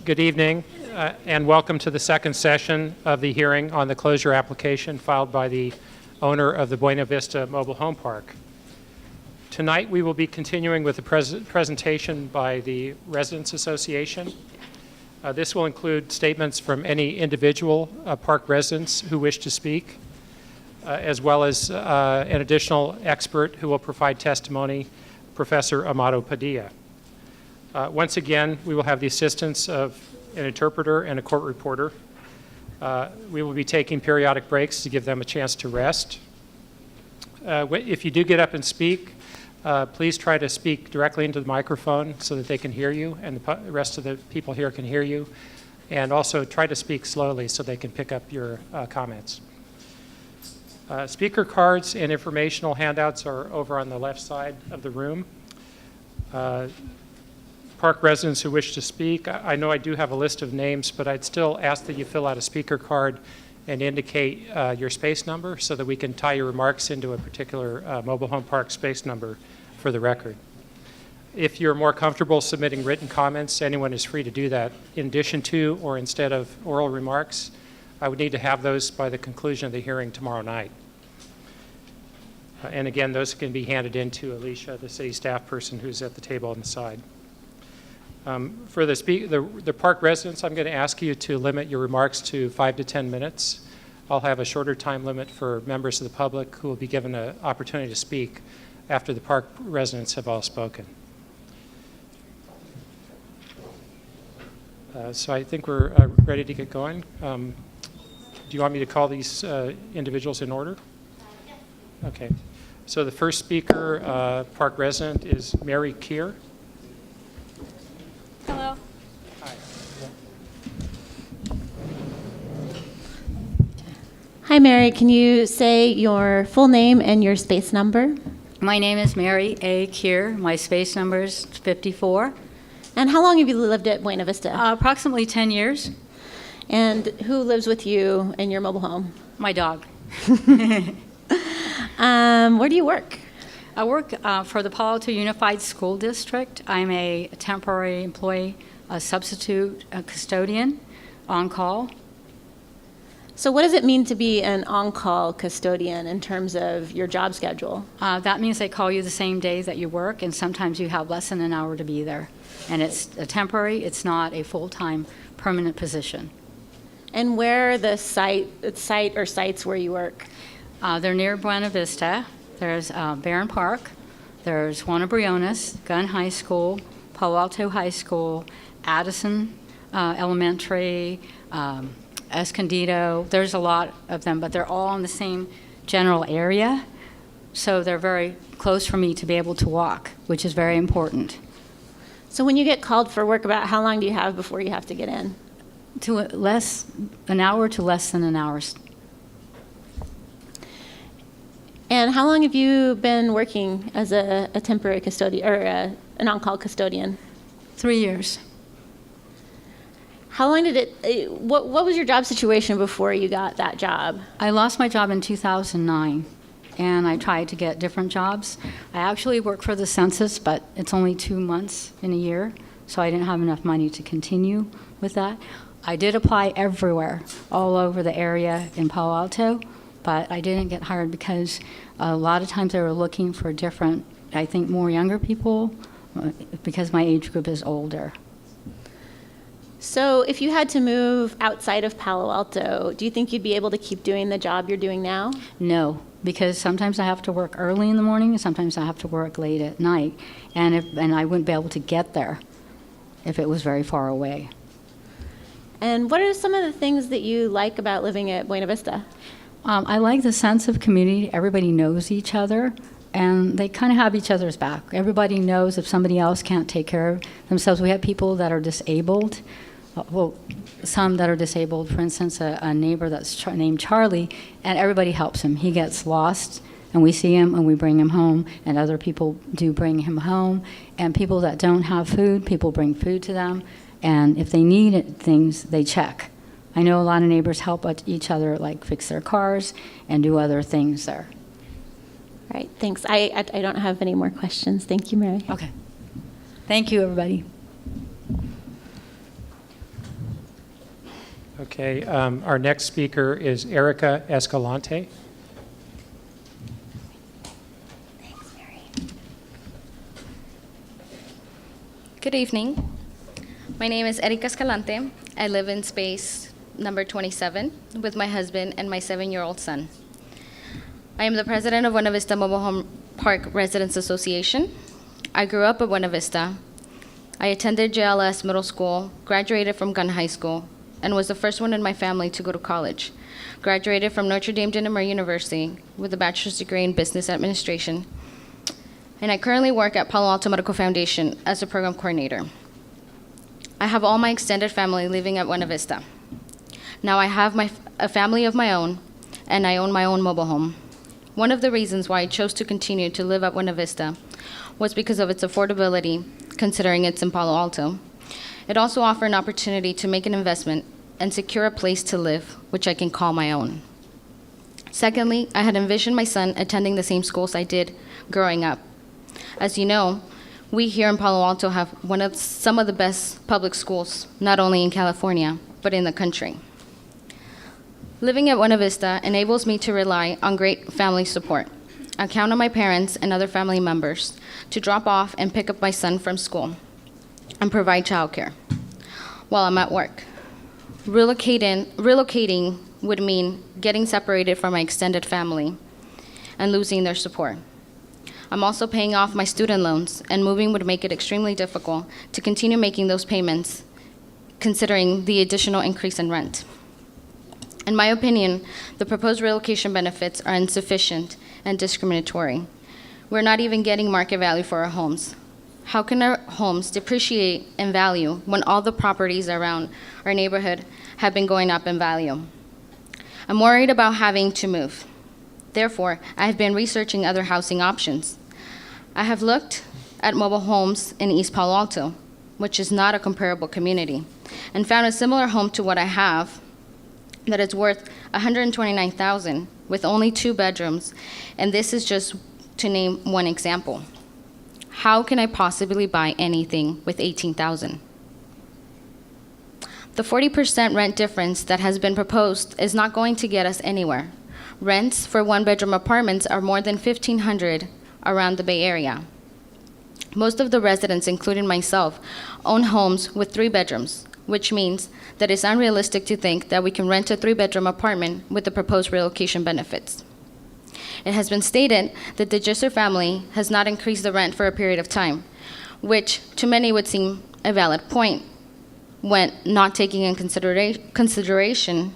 Good evening, and welcome to the second session of the hearing on the closure application filed by the owner of the Buena Vista Mobile Home Park. Tonight, we will be continuing with the presentation by the Residents Association. This will include statements from any individual park residents who wish to speak, as well as an additional expert who will provide testimony, Professor Amado Padilla. Once again, we will have the assistance of an interpreter and a court reporter. We will be taking periodic breaks to give them a chance to rest. If you do get up and speak, please try to speak directly into the microphone so that they can hear you and the rest of the people here can hear you. And also try to speak slowly so they can pick up your comments. Speaker cards and informational handouts are over on the left side of the room. Park residents who wish to speak, I know I do have a list of names, but I'd still ask that you fill out a speaker card and indicate your space number so that we can tie your remarks into a particular mobile home park space number for the record. If you're more comfortable submitting written comments, anyone is free to do that. In addition to or instead of oral remarks, I would need to have those by the conclusion of the hearing tomorrow night. And again, those can be handed in to Alicia, the city staff person who's at the table on the side. For the park residents, I'm going to ask you to limit your remarks to 5 to 10 minutes. I'll have a shorter time limit for members of the public who will be given an opportunity to speak after the park residents have all spoken. So I think we're ready to get going. Do you want me to call these individuals in order? Yes. Okay. So the first speaker, park resident, is Mary Keir. Hello. Hi. Hi, Mary. Can you say your full name and your space number? My name is Mary A. Keir. My space number is 54. And how long have you lived at Buena Vista? Approximately 10 years. And who lives with you in your mobile home? My dog. Where do you work? I work for the Palo Alto Unified School District. I'm a temporary employee, a substitute, a custodian, on call. So what does it mean to be an on-call custodian in terms of your job schedule? That means they call you the same day that you work, and sometimes you have less than an hour to be there. And it's a temporary, it's not a full-time permanent position. And where are the site or sites where you work? They're near Buena Vista. There's Barron Park, there's Juana Briones, Gunn High School, Palo Alto High School, Addison Elementary, Escondido. There's a lot of them, but they're all in the same general area. So they're very close for me to be able to walk, which is very important. So when you get called for work, about how long do you have before you have to get in? To an hour to less than an hour. And how long have you been working as a temporary custodian or an on-call custodian? 3 years. How long did it? What was your job situation before you got that job? I lost my job in 2009, and I tried to get different jobs. I actually work for the census, but it's only 2 months in a year, so I didn't have enough money to continue with that. I did apply everywhere, all over the area in Palo Alto, but I didn't get hired because a lot of times they were looking for different, I think, more younger people because my age group is older. So if you had to move outside of Palo Alto, do you think you'd be able to keep doing the job you're doing now? No, because sometimes I have to work early in the morning and sometimes I have to work late at night, and I wouldn't be able to get there if it was very far away. And what are some of the things that you like about living at Buena Vista? I like the sense of community. Everybody knows each other, and they kind of have each other's back. Everybody knows if somebody else can't take care of themselves. We have people that are disabled. Some that are disabled. For instance, a neighbor that's named Charlie, and everybody helps him. He gets lost, and we see him, and we bring him home, and other people do bring him home. And people that don't have food, people bring food to them, and if they need things, they check. I know a lot of neighbors help each other, like fix their cars and do other things there. All right, thanks. I don't have any more questions. Thank you, Mary. Okay. Thank you, everybody. Okay, our next speaker is Erica Escalante. Good evening. My name is Erika Escalante. I live in space number 27 with my husband and my 7-year-old son. I am the president of Buena Vista Mobile Home Park Residents Association. I grew up at Buena Vista. I attended JLS Middle School, graduated from Gunn High School, and was the first one in my family to go to college. Graduated from Notre Dame de Namur University with a bachelor's degree in business administration. And I currently work at Palo Alto Medical Foundation as a program coordinator. I have all my extended family living at Buena Vista. Now I have a family of my own, and I own my own mobile home. One of the reasons why I chose to continue to live at Buena Vista was because of its affordability, considering it's in Palo Alto. It also offered an opportunity to make an investment and secure a place to live, which I can call my own. Secondly, I had envisioned my son attending the same schools I did growing up. As you know, we here in Palo Alto have some of the best public schools, not only in California, but in the country. Living at Buena Vista enables me to rely on great family support. I count on my parents and other family members to drop off and pick up my son from school and provide childcare while I'm at work. Relocating would mean getting separated from my extended family and losing their support. I'm also paying off my student loans, and moving would make it extremely difficult to continue making those payments, considering the additional increase in rent. In my opinion, the proposed relocation benefits are insufficient and discriminatory. We're not even getting market value for our homes. How can our homes depreciate in value when all the properties around our neighborhood have been going up in value? I'm worried about having to move. Therefore, I have been researching other housing options. I have looked at mobile homes in East Palo Alto, which is not a comparable community, and found a similar home to what I have that is worth $129,000 with only 2 bedrooms, and this is just to name one example. How can I possibly buy anything with $18,000? The 40% rent difference that has been proposed is not going to get us anywhere. Rents for 1-bedroom apartments are more than $1,500 around the Bay Area. Most of the residents, including myself, own homes with 3 bedrooms, which means that it's unrealistic to think that we can rent a 3-bedroom apartment with the proposed relocation benefits. It has been stated that the Gisser family has not increased the rent for a period of time, which to many would seem a valid point when not taking in consideration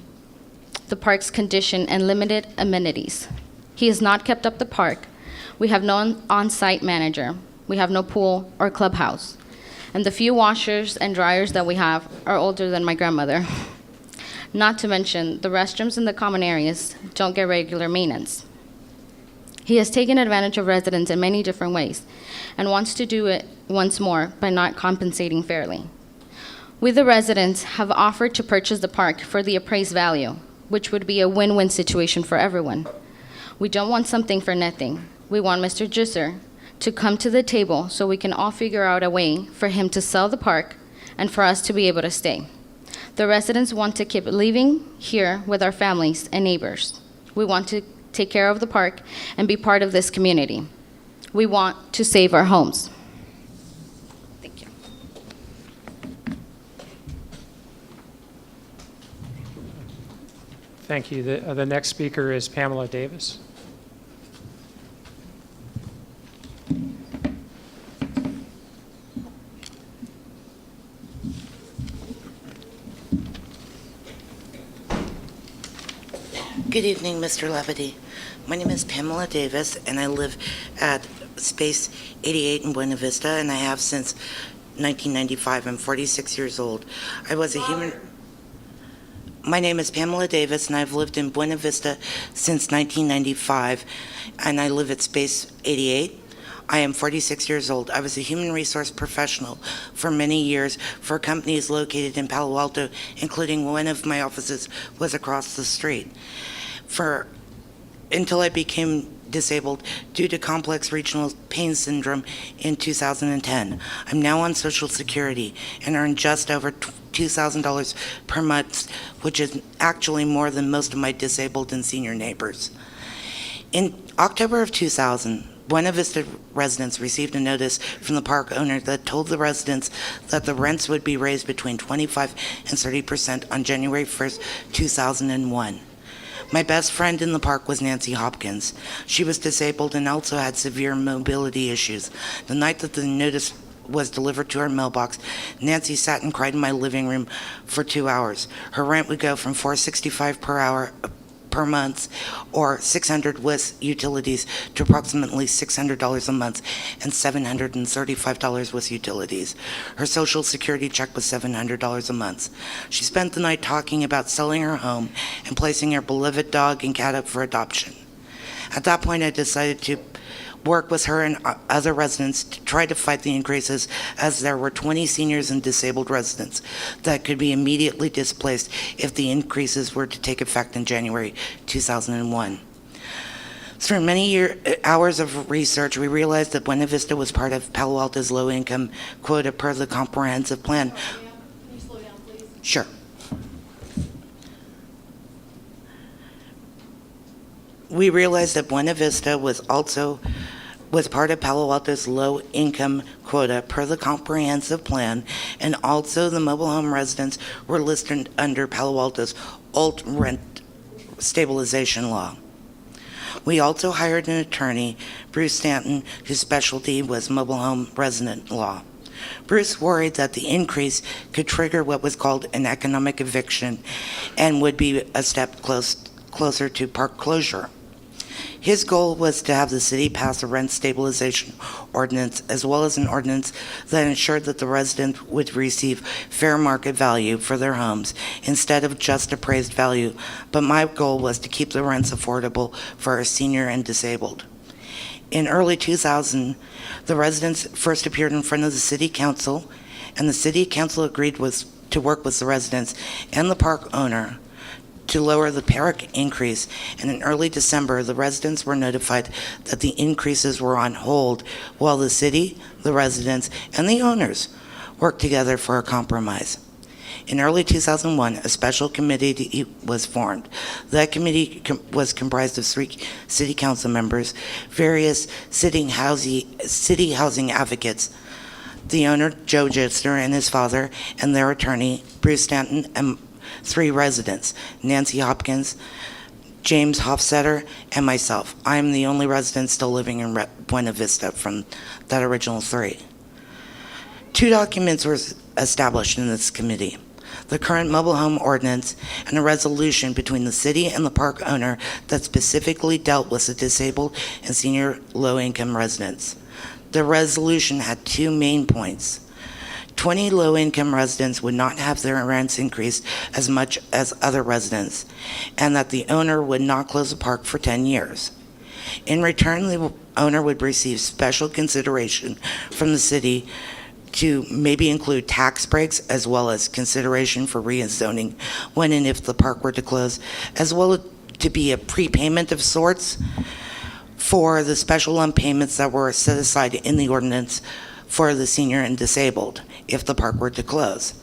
the park's condition and limited amenities. He has not kept up the park. We have no on-site manager. We have no pool or clubhouse. And the few washers and dryers that we have are older than my grandmother. Not to mention, the restrooms in the common areas don't get regular maintenance. He has taken advantage of residents in many different ways and wants to do it once more by not compensating fairly. We, the residents, have offered to purchase the park for the appraised value, which would be a win-win situation for everyone. We don't want something for nothing. We want Mr. Gisser to come to the table so we can all figure out a way for him to sell the park and for us to be able to stay. The residents want to keep living here with our families and neighbors. We want to take care of the park and be part of this community. We want to save our homes. Thank you. Thank you. The next speaker is Pamela Davis. Good evening, Mr. Levity. My name is Pamela Davis, and I live at Space 88 in Buena Vista, and I have since 1995. I'm 46 years old. My name is Pamela Davis, and I've lived in Buena Vista since 1995, and I live at Space 88. I am 46 years old. I was a human resource professional for many years for companies located in Palo Alto, including one of my offices was across the street. Until I became disabled due to complex regional pain syndrome in 2010. I'm now on Social Security and earn just over $2,000 per month, which is actually more than most of my disabled and senior neighbors. In October of 2000, Buena Vista residents received a notice from the park owner that told the residents that the rents would be raised between 25 and 30% on January 1st, 2001. My best friend in the park was Nancy Hopkins. She was disabled and also had severe mobility issues. The night that the notice was delivered to our mailbox, Nancy sat and cried in my living room for 2 hours. Her rent would go from $465 per month, or $600 with utilities, to approximately $600 a month and $735 with utilities. Her Social Security check was $700 a month. She spent the night talking about selling her home and placing her beloved dog and cat up for adoption. At that point, I decided to work with her and other residents to try to fight the increases, as there were 20 seniors and disabled residents that could be immediately displaced if the increases were to take effect in January 2001. Through many hours of research, we realized that Buena Vista was part of Palo Alto's low-income quota per the comprehensive plan. Can you slow down, please? Sure. We realized that Buena Vista was part of Palo Alto's low-income quota per the comprehensive plan, and also the mobile home residents were listed under Palo Alto's old rent stabilization law. We also hired an attorney, Bruce Stanton, whose specialty was mobile home resident law. Bruce worried that the increase could trigger what was called an economic eviction and would be a step closer to park closure. His goal was to have the city pass a rent stabilization ordinance, as well as an ordinance that ensured that the residents would receive fair market value for their homes instead of just appraised value. But my goal was to keep the rents affordable for our senior and disabled. In early 2000, the residents first appeared in front of the city council, and the city council agreed to work with the residents and the park owner to lower the park increase, and in early December, the residents were notified that the increases were on hold while the city, the residents, and the owners worked together for a compromise. In early 2001, a special committee was formed. That committee was comprised of 3 city council members, various city housing advocates, the owner, Joe Jitzer, and his father, and their attorney, Bruce Stanton, and 3 residents, Nancy Hopkins, James Hofstetter, and myself. I am the only resident still living in Buena Vista from that original 3. 2 documents were established in this committee: the current mobile home ordinance and a resolution between the city and the park owner that specifically dealt with the disabled and senior low-income residents. The resolution had 2 main points. 20 low-income residents would not have their rents increased as much as other residents, and that the owner would not close the park for 10 years. In return, the owner would receive special consideration from the city to maybe include tax breaks, as well as consideration for rezoning when and if the park were to close, as well as to be a prepayment of sorts for the special lump payments that were set aside in the ordinance for the senior and disabled if the park were to close.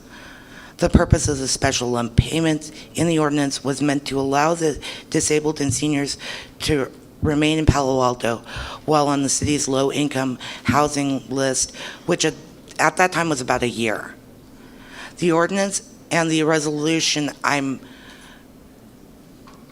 The purpose of the special lump payments in the ordinance was meant to allow the disabled and seniors to remain in Palo Alto while on the city's low-income housing list, which at that time was about a year. The ordinance and the resolution,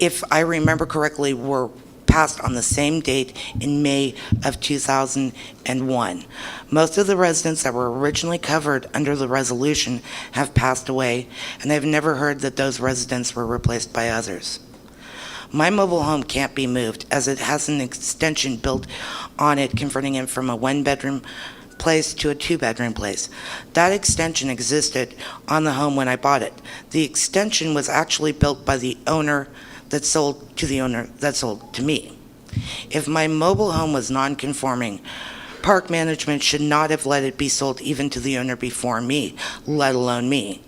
if I remember correctly, were passed on the same date in May of 2001. Most of the residents that were originally covered under the resolution have passed away, and I've never heard that those residents were replaced by others. My mobile home can't be moved, as it has an extension built on it, converting it from a 1-bedroom place to a 2-bedroom place. That extension existed on the home when I bought it. The extension was actually built by the owner that sold to the owner that sold to me. If my mobile home was non-conforming, park management should not have let it be sold even to the owner before me, let alone me.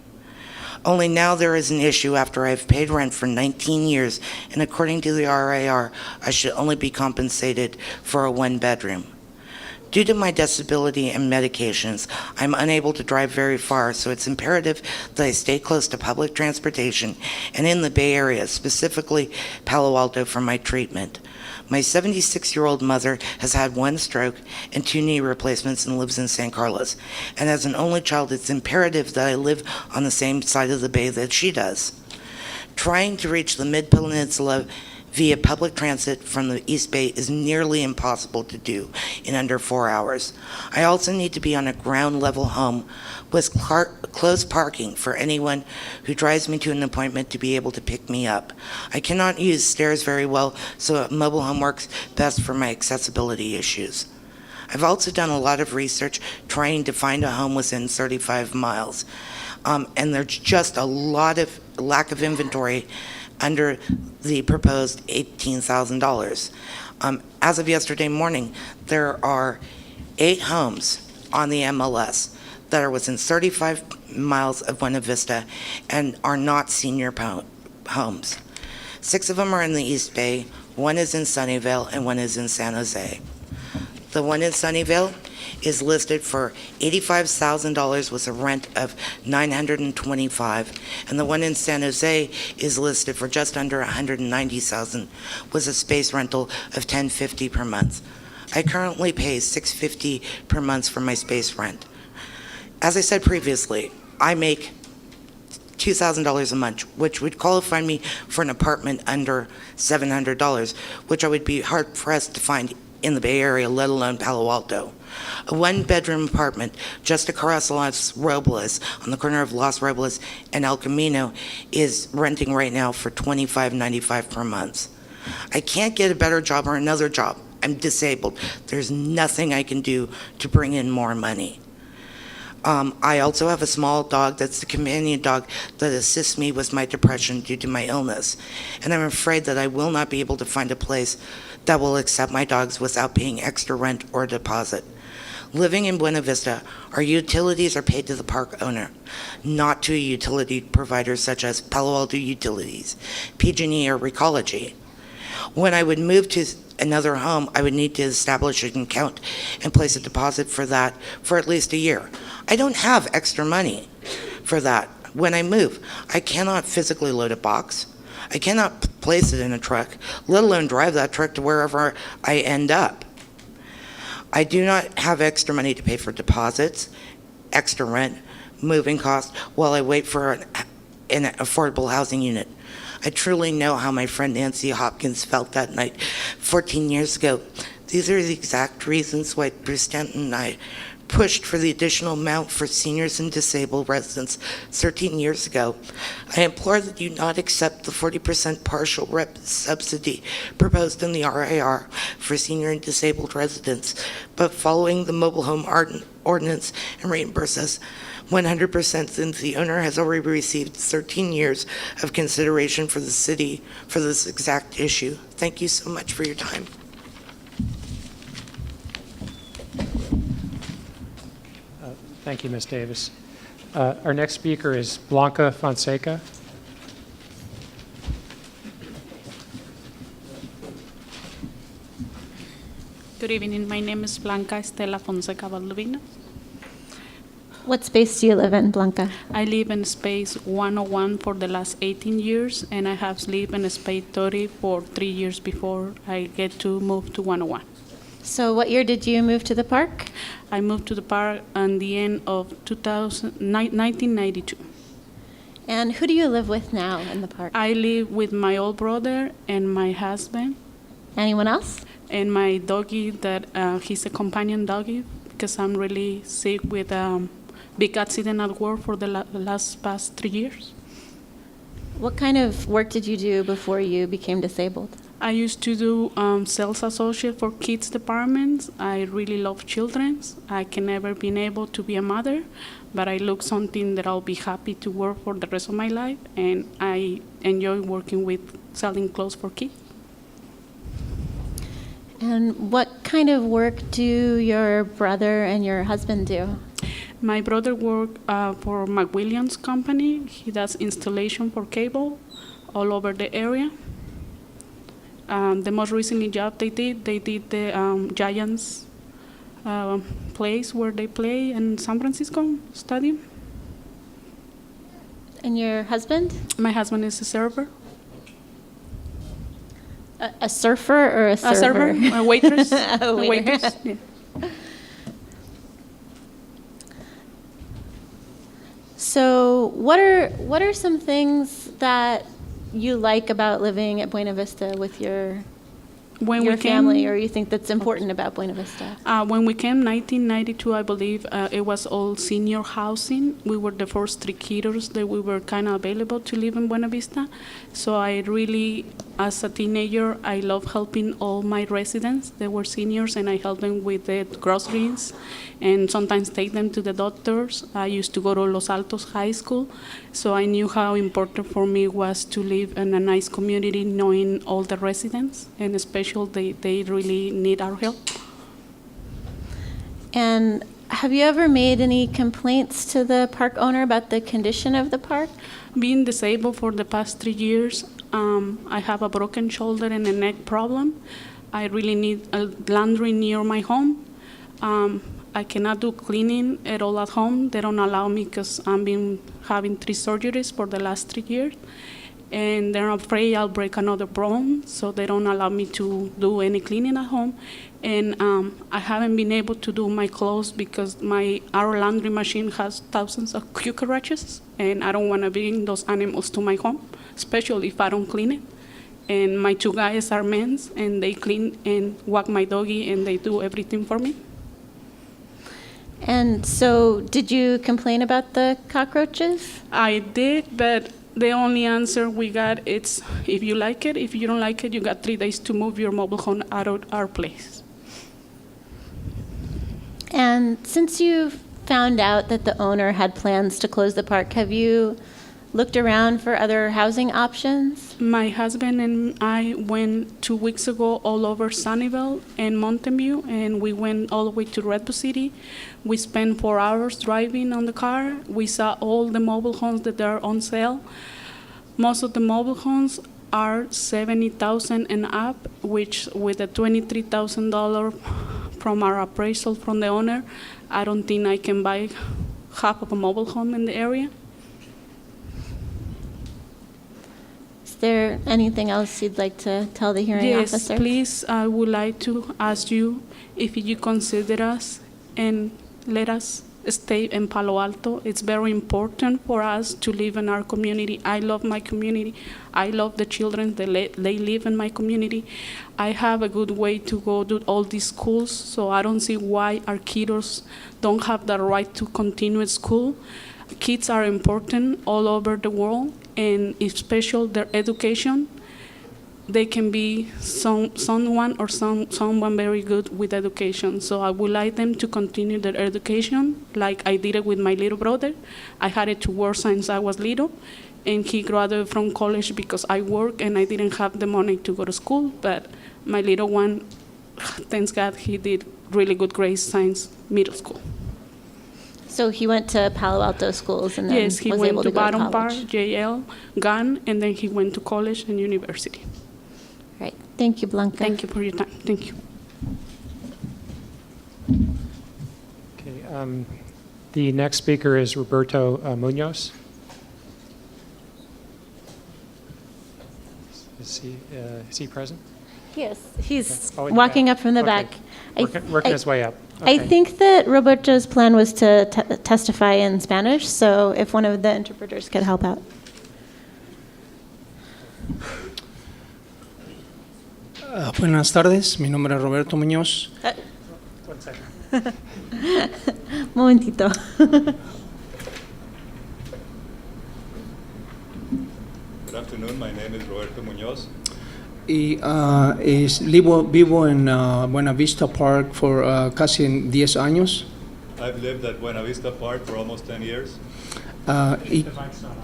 Only now there is an issue after I've paid rent for 19 years, and according to the RAR, I should only be compensated for a 1-bedroom. Due to my disability and medications, I'm unable to drive very far, so it's imperative that I stay close to public transportation and in the Bay Area, specifically Palo Alto, for my treatment. My 76-year-old mother has had 1 stroke and 2 knee replacements and lives in San Carlos. And as an only child, it's imperative that I live on the same side of the bay that she does. Trying to reach the Mid-Peninsula via public transit from the East Bay is nearly impossible to do in under 4 hours. I also need to be on a ground-level home with close parking for anyone who drives me to an appointment to be able to pick me up. I cannot use stairs very well, so a mobile home works best for my accessibility issues. I've also done a lot of research trying to find a home within 35 miles, and there's just a lot of lack of inventory under the proposed $18,000. As of yesterday morning, there are 8 homes on the MLS that are within 35 miles of Buena Vista and are not senior homes. 6 of them are in the East Bay, 1 is in Sunnyvale, and 1 is in San Jose. The one in Sunnyvale is listed for $85,000 with a rent of $925, and the one in San Jose is listed for just under $190,000 with a space rental of $1,050 per month. I currently pay $650 per month for my space rent. As I said previously, I make $2,000 a month, which would qualify me for an apartment under $700, which I would be hard-pressed to find in the Bay Area, let alone Palo Alto. A 1-bedroom apartment just across Los Robles, on the corner of Los Robles and El Camino, is renting right now for $25.95 per month. I can't get a better job or another job. I'm disabled. There's nothing I can do to bring in more money. I also have a small dog that's the companion dog that assists me with my depression due to my illness. And I'm afraid that I will not be able to find a place that will accept my dogs without paying extra rent or deposit. Living in Buena Vista, our utilities are paid to the park owner, not to a utility provider such as Palo Alto Utilities, PG&E, or Recology. When I would move to another home, I would need to establish an account and place a deposit for that for at least a year. I don't have extra money for that. When I move, I cannot physically load a box. I cannot place it in a truck, let alone drive that truck to wherever I end up. I do not have extra money to pay for deposits, extra rent, moving costs, while I wait for an affordable housing unit. I truly know how my friend Nancy Hopkins felt that night 14 years ago. These are the exact reasons why Bruce Stanton and I pushed for the additional amount for seniors and disabled residents 13 years ago. I implore that you not accept the 40% partial subsidy proposed in the RIR for senior and disabled residents, but following the mobile home ordinance and reimburse us 100% since the owner has already received 13 years of consideration for the city for this exact issue. Thank you so much for your time. Thank you, Ms. Davis. Our next speaker is Blanca Fonseca. Good evening. My name is Blanca Estela Fonseca Baldovino. What space do you live in, Blanca? I live in space 101 for the last 18 years, and I have lived in space 30 for 3 years before I get to move to 101. So what year did you move to the park? I moved to the park at the end of 1992. And who do you live with now in the park? I live with my old brother and my husband Anyone else? and my doggy that he's a companion doggy because I'm really sick with big accident at work for the past 3 years. What kind of work did you do before you became disabled? I used to do sales associate for kids departments. I really love children. I can never been able to be a mother, but I look something that I'll be happy to work for the rest of my life, and I enjoy working with selling clothes for kids. And what kind of work do your brother and your husband do? My brother works for McWilliams Company. He does installation for cable all over the area. The most recent job they did the Giants place where they play in San Francisco Stadium. And your husband? My husband is a server. A surfer or a server? A server, a waitress. A waiter. waitress. Yeah. So, what are some things that you like about living at Buena Vista with your family, or you think that's important about Buena Vista? When we came 1992, I believe, it was all senior housing. We were the first 3 kiddos that we were kind of available to live in Buena Vista. So I really, as a teenager, I love helping all my residents. They were seniors, and I helped them with the groceries and sometimes take them to the doctors. I used to go to Los Altos High School, so I knew how important for me was to live in a nice community, knowing all the residents, and especially they really need our help. And have you ever made any complaints to the park owner about the condition of the park? Being disabled for the past 3 years, I have a broken shoulder and a neck problem. I really need a laundry near my home. I cannot do cleaning at all at home. They don't allow me because I've been having 3 surgeries for the last 3 years. And they're afraid I'll break another bone, so they don't allow me to do any cleaning at home. And I haven't been able to do my clothes because our laundry machine has thousands of cucarachas, and I don't want to bring those animals to my home, especially if I don't clean it. And my 2 guys are men, and they clean and walk my doggy, and they do everything for me. And so, did you complain about the cockroaches? I did, but the only answer we got is, if you like it, if you don't like it, you got 3 days to move your mobile home out of our place. And since you found out that the owner had plans to close the park, have you looked around for other housing options? My husband and I went 2 weeks ago all over Sunnyvale and Mountain View, and we went all the way to Redwood City. We spent 4 hours driving on the car. We saw all the mobile homes that are on sale. Most of the mobile homes are $70,000 and up, which with a $23,000 from our appraisal from the owner, I don't think I can buy half of a mobile home in the area. Is there anything else you'd like to tell the hearing officer? Yes, please, I would like to ask you if you consider us and let us stay in Palo Alto. It's very important for us to live in our community. I love my community. I love the children that they live in my community. I have a good way to go to all these schools, so I don't see why our kiddos don't have the right to continue at school. Kids are important all over the world, and especially their education. They can be someone very good with education. So I would like them to continue their education like I did it with my little brother. I had it to work since I was little, and he graduated from college because I work and I didn't have the money to go to school. But my little one, thanks God, he did really good grades since middle school. So he went to Palo Alto schools and then Yes, he was went able to to go to Bottom Park, college. JL, Gunn, and then he went to college and university. Right. Thank you, Blanca. Thank you for your time. Thank you. Okay, the next speaker is Roberto Munoz. Is he present? Yes, he's Oh, in the walking back. up from the Okay. back. Working his way up. I Okay. think that Roberto's plan was to testify in Spanish, so if one of the interpreters could help out. Buenas tardes, mi nombre es Roberto Muñoz. 1 second. Momentito. Good afternoon, my name is Roberto Muñoz. Y vivo en Buena Vista Park por casi 10 años. I've lived at Buena Vista Park for almost 10 years. Y The mic's not on.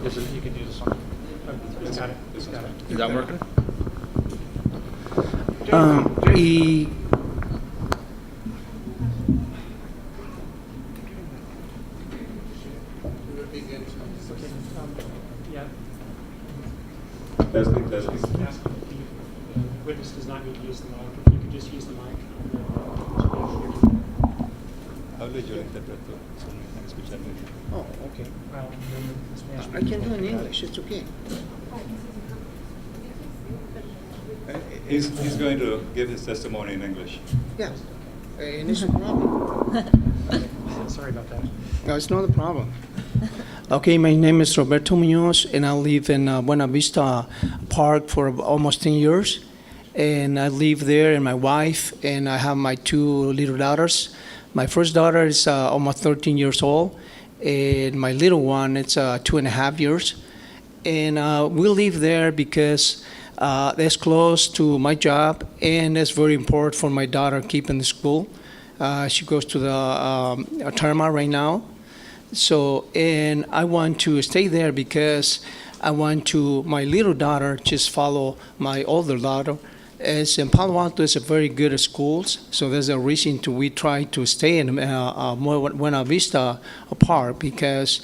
Yes, you can do this one. It's got it. It's got it. Is that working? y Yeah. Testing, testing. The witness does not use the mic, if you could just use the mic. Hable yo interpreto, so me están escuchando. Oh, okay. I can do in English, it's okay. He's going to give his testimony in English. Yeah, and it's a problem. Sorry about that. No, it's not a problem. Okay, my name is Roberto Munoz, and I live in Buena Vista Park for almost 10 years. And I live there, and my wife, and I have my 2 little daughters. My first daughter is almost 13 years old, and my little one, it's 2.5 years. And we live there because that's close to my job, and it's very important for my daughter keeping the school. She goes to the Tarma right now. So, and I want to stay there because I want to, my little daughter, just follow my older daughter. As in Palo Alto is a very good at schools, so there's a reason to we try to stay in Buena Vista Park because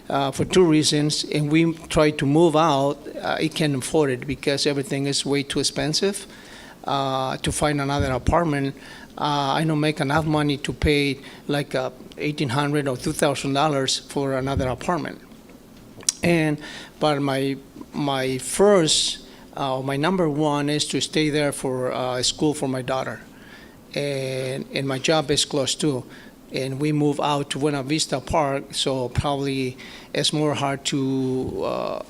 for 2 reasons, and we try to move out, it can't afford it because everything is way too expensive to find another apartment. I don't make enough money to pay like $1,800 or $2,000 for another apartment. But my first, my number one is to stay there for school for my daughter, and my job is close too. And we move out to Buena Vista Park, so probably it's more hard to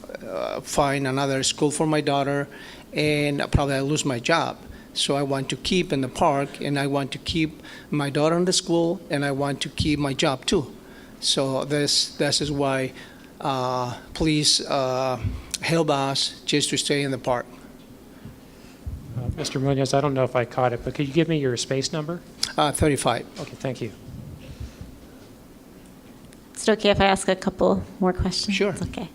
find another school for my daughter, and probably I lose my job. So I want to keep in the park, and I want to keep my daughter in the school, and I want to keep my job too. So this is why, please help us just to stay in the park. Mr. Munoz, I don't know if I caught it, but could you give me your space number? 35. Okay, thank you. Is it okay if I ask a couple more questions? Sure. It's okay.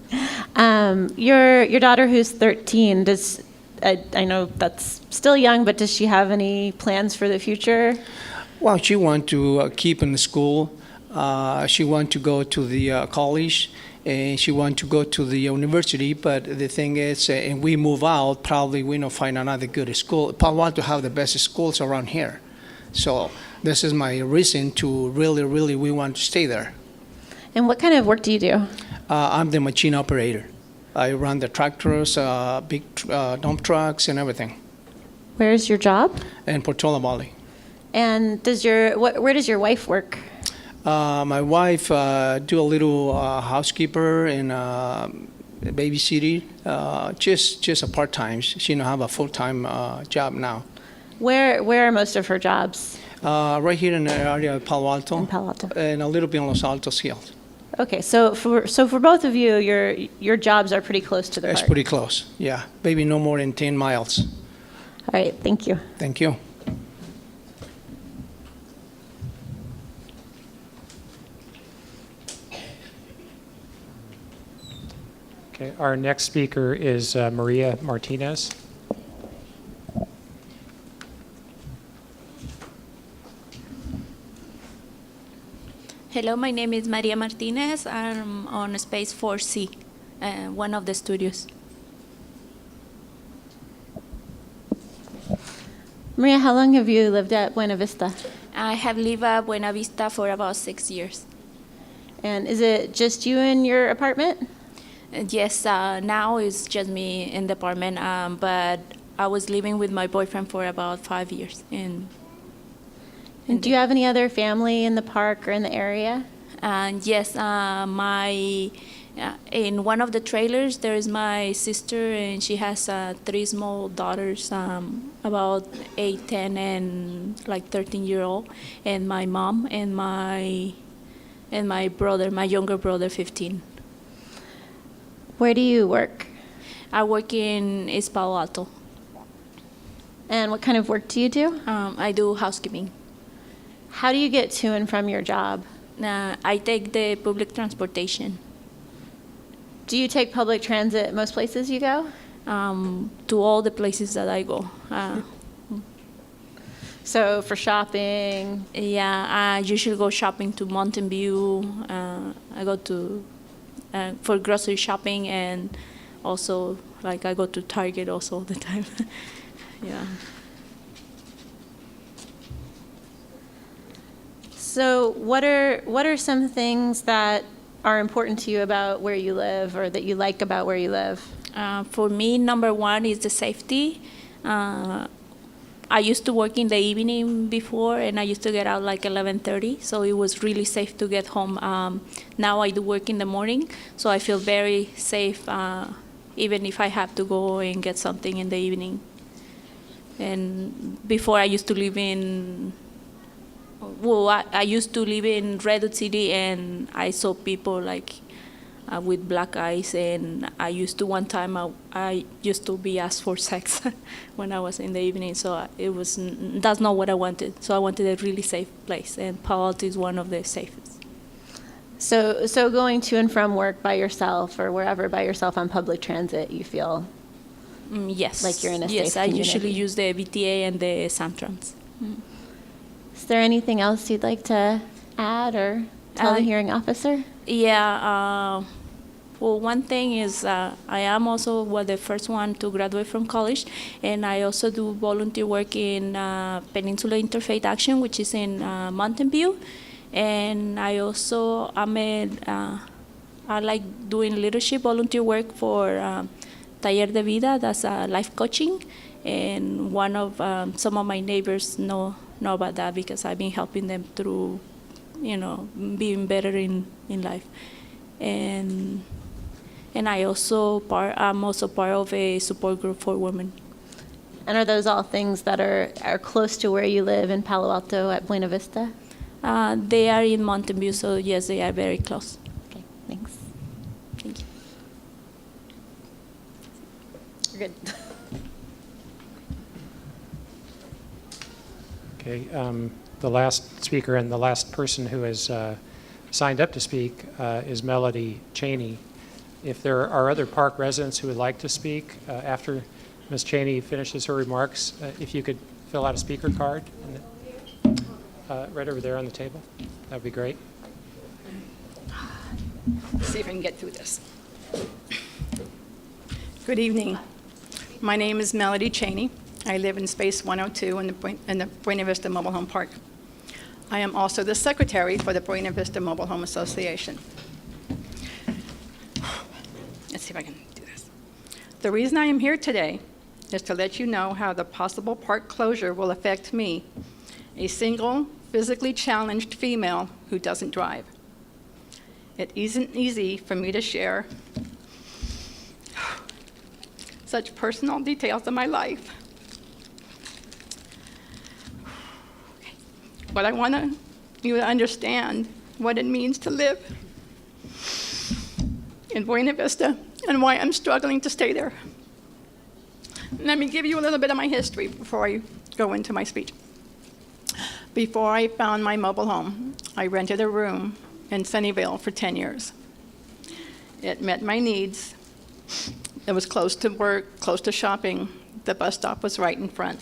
Your daughter who's 13, does, I know that's still young, but does she have any plans for the future? Well, she want to keep in the school. She want to go to the college, and she want to go to the university. But the thing is, and we move out, probably we don't find another good school. Palo Alto have the best schools around here. So this is my reason to really, we want to stay there. And what kind of work do you do? I'm the machine operator. I run the tractors, big dump trucks, and everything. Where's your job? In Portola Valley. And where does your wife work? My wife do a little housekeeper and babysitting, just a part-time. She don't have a full-time job now. Where are most of her jobs? Right here in the area of Palo Alto. In Palo Alto. And a little bit on Los Altos Hills. Okay, so for both of you, your jobs are pretty close to the That's park. pretty close, yeah. Maybe no more than 10 miles. All right, thank you. Thank you. Okay, our next speaker is Maria Martinez. Hello, my name is Maria Martinez. I'm on Space 4C, one of the studios. Maria, how long have you lived at Buena Vista? I have lived at Buena Vista for about 6 years. And is it just you in your apartment? Yes, now it's just me in the apartment, but I was living with my boyfriend for about 5 years. And do you have any other family in the park or in the area? Yes, in one of the trailers there is my sister, and she has 3 small daughters, about 8, 10, and like 13-year-old, and my mom and my brother, my younger brother, 15. Where do you work? I work in East Palo Alto. And what kind of work do you do? I do housekeeping. How do you get to and from your job? I take the public transportation. Do you take public transit most places you go? To all the places that I go. So for shopping? Yeah, I usually go shopping to Mountain View. I go to for grocery shopping, and also like I go to Target also all the time. Yeah. So what are some things that are important to you about where you live or that you like about where you live? For me, number one is the safety. I used to work in the evening before, and I used to get out like 11:30, so it was really safe to get home. Now I do work in the morning, so I feel very safe, even if I have to go and get something in the evening. And before I used to live in, I used to live in Redwood City, and I saw people like with black eyes, and I used to one time I used to be asked for sex when I was in the evening, so that's not what I wanted. So I wanted a really safe place, and Palo Alto is one of the safest. So going to and from work by yourself or wherever by yourself on public transit, you feel Yes. like you're in a safe Yes, I usually community. use the VTA and the Samtrans. Is there anything else you'd like to add or tell the hearing officer? Yeah. Well, one thing is I am also the first one to graduate from college, and I also do volunteer work in Peninsula Interfaith Action, which is in Mountain View, and I also I like doing leadership volunteer work for Taller de Vida. That's life coaching, and some of my neighbors know about that because I've been helping them through, being better in life, and I'm also part of a support group for women. And are those all things that are close to where you live in Palo Alto at Buena Vista? They are in Mountain View, so yes, they are very close. Okay, thanks. Thank you. You're good. Okay, the last speaker and the last person who has signed up to speak is Melody Cheney. If there are other park residents who would like to speak after Ms. Cheney finishes her remarks, if you could fill out a speaker card right over there on the table, that would be great. See if I can get through this. Good evening. My name is Melody Cheney. I live in Space 102 in the Buena Vista Mobile Home Park. I am also the secretary for the Buena Vista Mobile Home Association. Let's see if I can do this. The reason I am here today is to let you know how the possible park closure will affect me, a single, physically challenged female who doesn't drive. It isn't easy for me to share such personal details of my life. But I want you to understand what it means to live in Buena Vista and why I'm struggling to stay there. Let me give you a little bit of my history before I go into my speech. Before I found my mobile home, I rented a room in Sunnyvale for 10 years. It met my needs. It was close to work, close to shopping. The bus stop was right in front.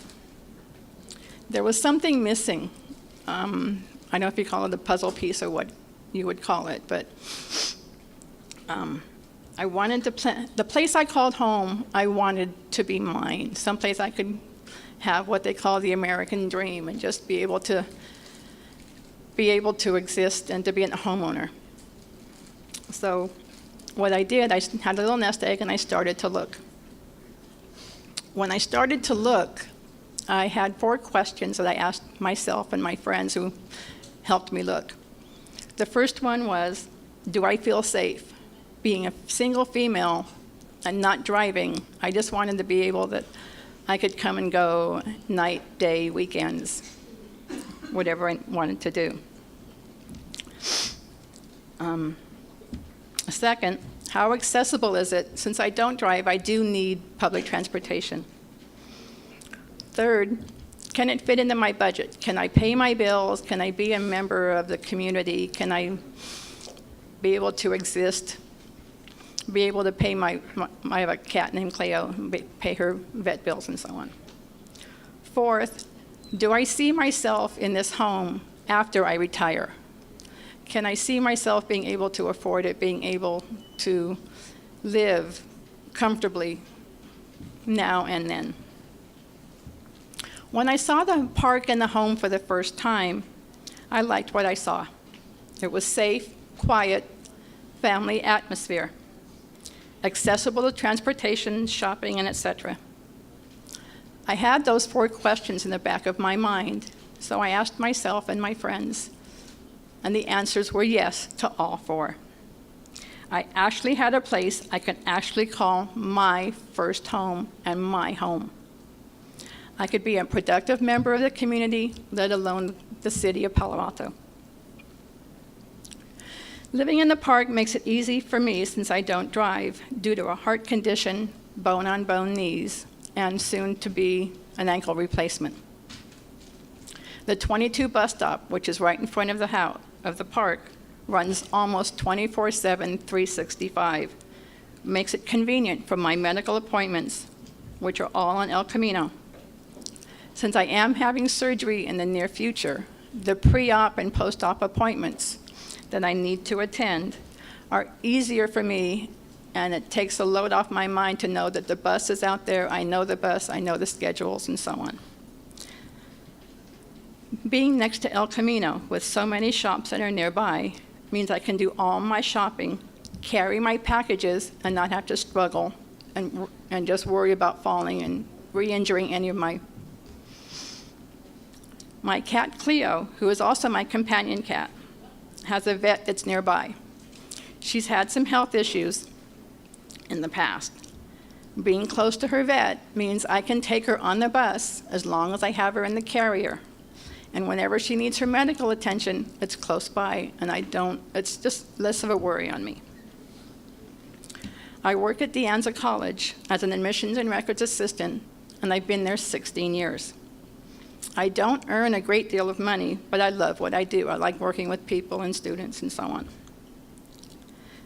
There was something missing. I don't know if you call it a puzzle piece or what you would call it, but I wanted to the place I called home, I wanted to be mine, someplace I could have what they call the American dream and just be able to exist and to be a homeowner. So what I did, I had a little nest egg and I started to look. When I started to look, I had 4 questions that I asked myself and my friends who helped me look. The first one was, do I feel safe? Being a single female and not driving, I just wanted to be able that I could come and go night, day, weekends, whatever I wanted to do. Second, how accessible is it? Since I don't drive, I do need public transportation. Third, can it fit into my budget? Can I pay my bills? Can I be a member of the community? Can I be able to exist? Be able to pay I have a cat named Cleo, pay her vet bills and so on. Fourth, do I see myself in this home after I retire? Can I see myself being able to afford it, being able to live comfortably now and then? When I saw the park and the home for the first time, I liked what I saw. It was safe, quiet, family atmosphere, accessible to transportation, shopping, and etc. I had those 4 questions in the back of my mind, so I asked myself and my friends, and the answers were yes to all 4. I actually had a place I could actually call my first home and my home. I could be a productive member of the community, let alone the city of Palo Alto. Living in the park makes it easy for me since I don't drive due to a heart condition, bone-on-bone knees, and soon to be an ankle replacement. The 22 bus stop, which is right in front of the park, runs almost 24/7, 365. Makes it convenient for my medical appointments, which are all on El Camino. Since I am having surgery in the near future, the pre-op and post-op appointments that I need to attend are easier for me, and it takes a load off my mind to know that the bus is out there, I know the bus, I know the schedules, and so on. Being next to El Camino with so many shops that are nearby means I can do all my shopping, carry my packages, and not have to struggle and just worry about falling and re-injuring any of my cat Cleo, who is also my companion cat, has a vet that's nearby. She's had some health issues in the past. Being close to her vet means I can take her on the bus as long as I have her in the carrier. And whenever she needs her medical attention, it's close by, and it's just less of a worry on me. I work at De Anza College as an admissions and records assistant, and I've been there 16 years. I don't earn a great deal of money, but I love what I do. I like working with people and students and so on.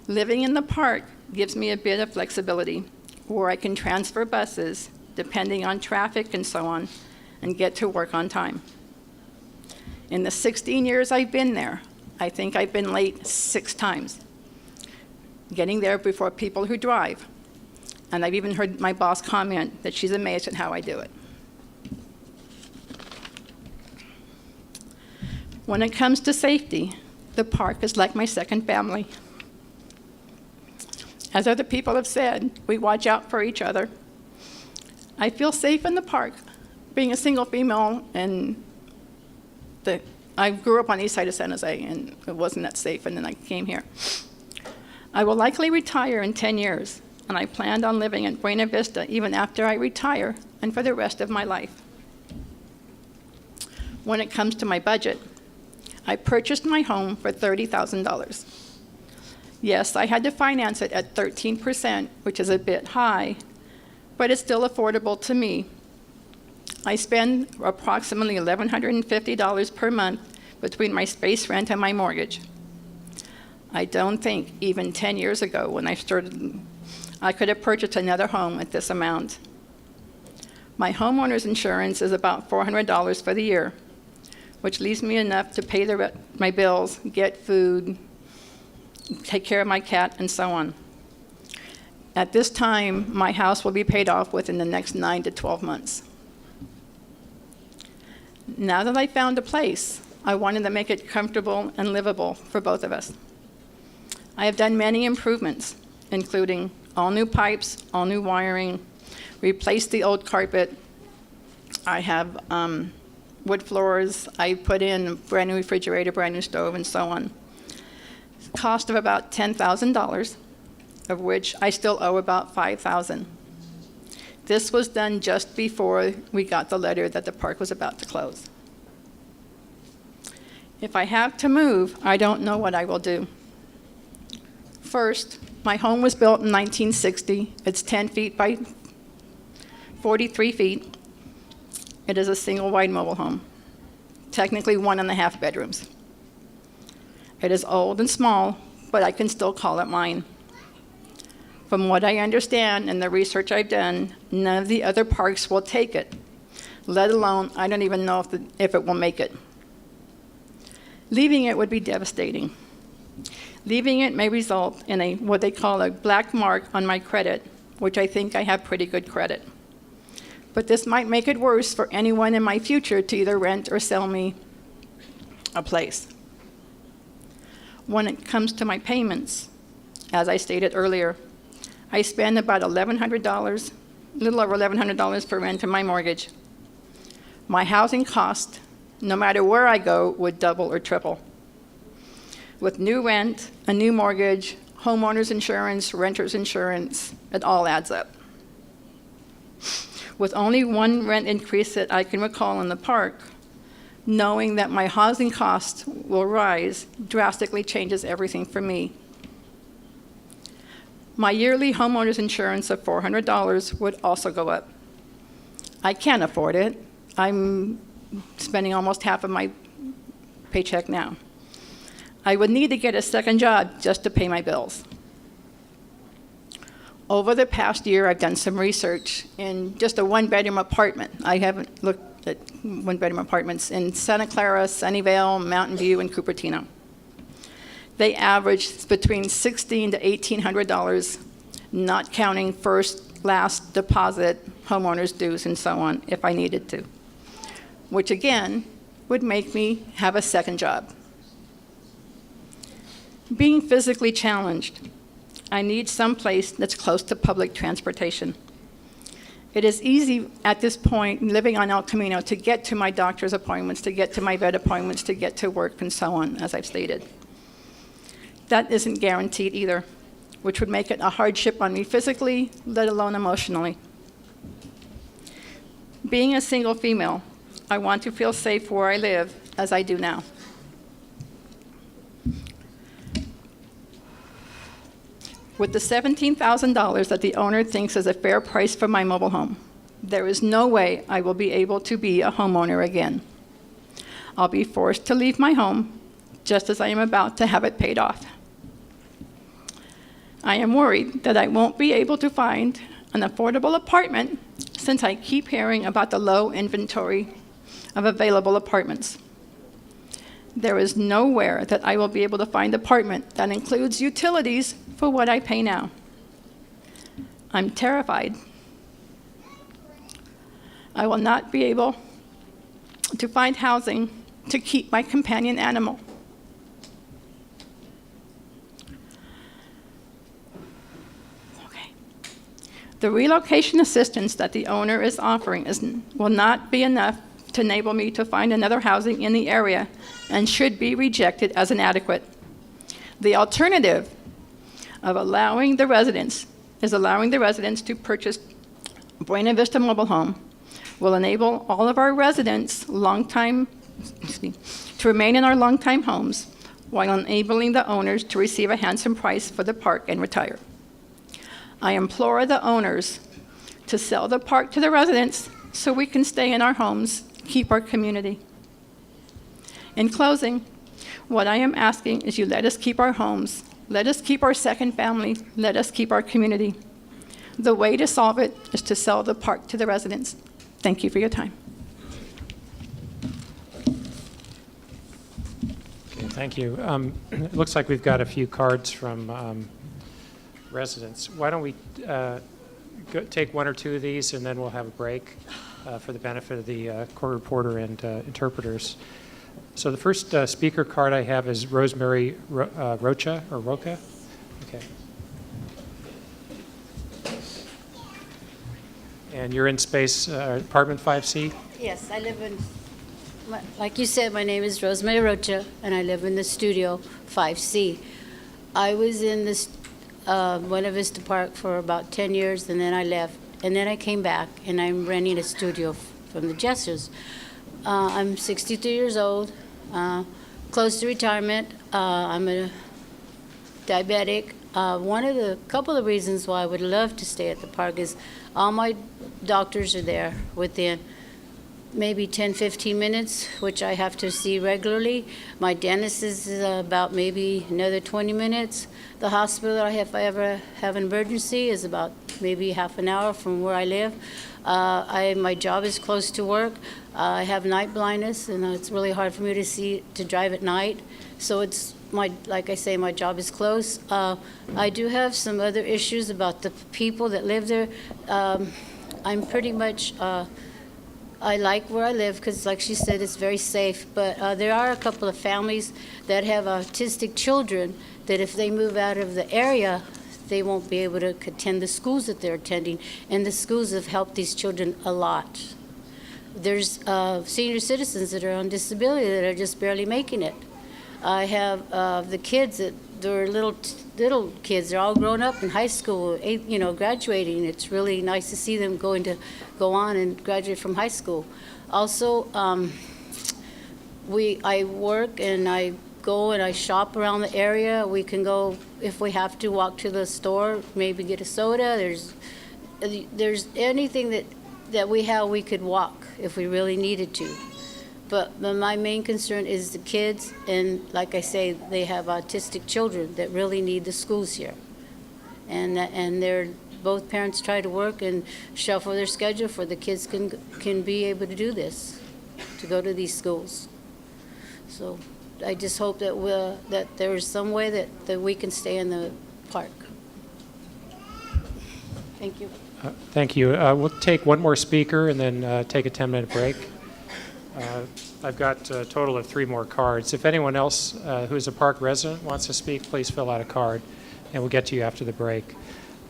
Living in the park gives me a bit of flexibility, where I can transfer buses depending on traffic and so on, and get to work on time. In the 16 years I've been there, I think I've been late 6 times, getting there before people who drive. And I've even heard my boss comment that she's amazed at how I do it. When it comes to safety, the park is like my second family. As other people have said, we watch out for each other. I feel safe in the park. Being a single female, and I grew up on the east side of San Jose, and it wasn't that safe, and then I came here. I will likely retire in 10 years, and I planned on living in Buena Vista even after I retire and for the rest of my life. When it comes to my budget, I purchased my home for $30,000. Yes, I had to finance it at 13%, which is a bit high, but it's still affordable to me. I spend approximately $1,150 per month between my space rent and my mortgage. I don't think even 10 years ago when I started, I could have purchased another home at this amount. My homeowner's insurance is about $400 for the year, which leaves me enough to pay my bills, get food, take care of my cat, and so on. At this time, my house will be paid off within the next 9 to 12 months. Now that I found a place, I wanted to make it comfortable and livable for both of us. I have done many improvements, including all new pipes, all new wiring, replaced the old carpet. I have wood floors. I put in a brand new refrigerator, brand new stove, and so on. Cost of about $10,000, of which I still owe about $5,000. This was done just before we got the letter that the park was about to close. If I have to move, I don't know what I will do. First, my home was built in 1960. It's 10 feet by 43 feet. It is a single-wide mobile home, technically 1.5 bedrooms. It is old and small, but I can still call it mine. From what I understand and the research I've done, none of the other parks will take it, let alone I don't even know if it will make it. Leaving it would be devastating. Leaving it may result in what they call a black mark on my credit, which I think I have pretty good credit. But this might make it worse for anyone in my future to either rent or sell me a place. When it comes to my payments, as I stated earlier, I spend about $1,100, a little over $1,100 for rent and my mortgage. My housing cost, no matter where I go, would double or triple. With new rent, a new mortgage, homeowner's insurance, renter's insurance, it all adds up. With only one rent increase that I can recall in the park, knowing that my housing costs will rise drastically changes everything for me. My yearly homeowner's insurance of $400 would also go up. I can't afford it. I'm spending almost half of my paycheck now. I would need to get a second job just to pay my bills. Over the past year, I've done some research in just a one-bedroom apartment. I haven't looked at one-bedroom apartments in Santa Clara, Sunnyvale, Mountain View, and Cupertino. They average between $1,600 to $1,800, not counting first, last deposit, homeowners' dues, and so on, if I needed to, which again would make me have a second job. Being physically challenged, I need some place that's close to public transportation. It is easy at this point, living on El Camino, to get to my doctor's appointments, to get to my vet appointments, to get to work, and so on, as I've stated. That isn't guaranteed either, which would make it a hardship on me physically, let alone emotionally. Being a single female, I want to feel safe where I live, as I do now. With the $17,000 that the owner thinks is a fair price for my mobile home, there is no way I will be able to be a homeowner again. I'll be forced to leave my home just as I am about to have it paid off. I am worried that I won't be able to find an affordable apartment since I keep hearing about the low inventory of available apartments. There is nowhere that I will be able to find an apartment that includes utilities for what I pay now. I'm terrified. I will not be able to find housing to keep my companion animal. Okay. The relocation assistance that the owner is offering will not be enough to enable me to find another housing in the area and should be rejected as inadequate. The alternative of allowing the residents to purchase Buena Vista mobile home will enable all of our residents to remain in our long-time homes while enabling the owners to receive a handsome price for the park and retire. I implore the owners to sell the park to the residents so we can stay in our homes, keep our community. In closing, what I am asking is you let us keep our homes, let us keep our second family, let us keep our community. The way to solve it is to sell the park to the residents. Thank you for your time. Okay, thank you. It looks like we've got a few cards from residents. Why don't we take one or two of these, and then we'll have a break for the benefit of the court reporter and interpreters. So the first speaker card I have is Rosemary Rocha. Okay. And you're in space apartment 5C? Yes, I live in, like you said, my name is Rosemary Rocha, and I live in the studio 5C. I was in this Buena Vista Park for about 10 years, and then I left. And then I came back, and I'm renting a studio from the Jessers. I'm 63 years old, close to retirement. I'm a diabetic. Couple of reasons why I would love to stay at the park is all my doctors are there within maybe 10, 15 minutes, which I have to see regularly. My dentist is about maybe another 20 minutes. The hospital that if I ever have an emergency is about maybe half an hour from where I live. My job is close to work. I have night blindness, and it's really hard for me to drive at night. So like I say, my job is close. I do have some other issues about the people that live there. I'm pretty much I like where I live because, like she said, it's very safe. But there are a couple of families that have autistic children that if they move out of the area, they won't be able to attend the schools that they're attending. And the schools have helped these children a lot. There's senior citizens that are on disability that are just barely making it. I have the kids that they're little kids. They're all grown up in high school, graduating. It's really nice to see them go on and graduate from high school. Also, I work and I go and I shop around the area. We can go, if we have to, walk to the store, maybe get a soda. There's anything that we have, we could walk if we really needed to. But my main concern is the kids, and like I say, they have autistic children that really need the schools here. And both parents try to work and shuffle their schedule for the kids can be able to do this, to go to these schools. So I just hope that there is some way that we can stay in the park. Thank you. Thank you. We'll take one more speaker and then take a 10-minute break. I've got a total of 3 more cards. If anyone else who is a park resident wants to speak, please fill out a card, and we'll get to you after the break.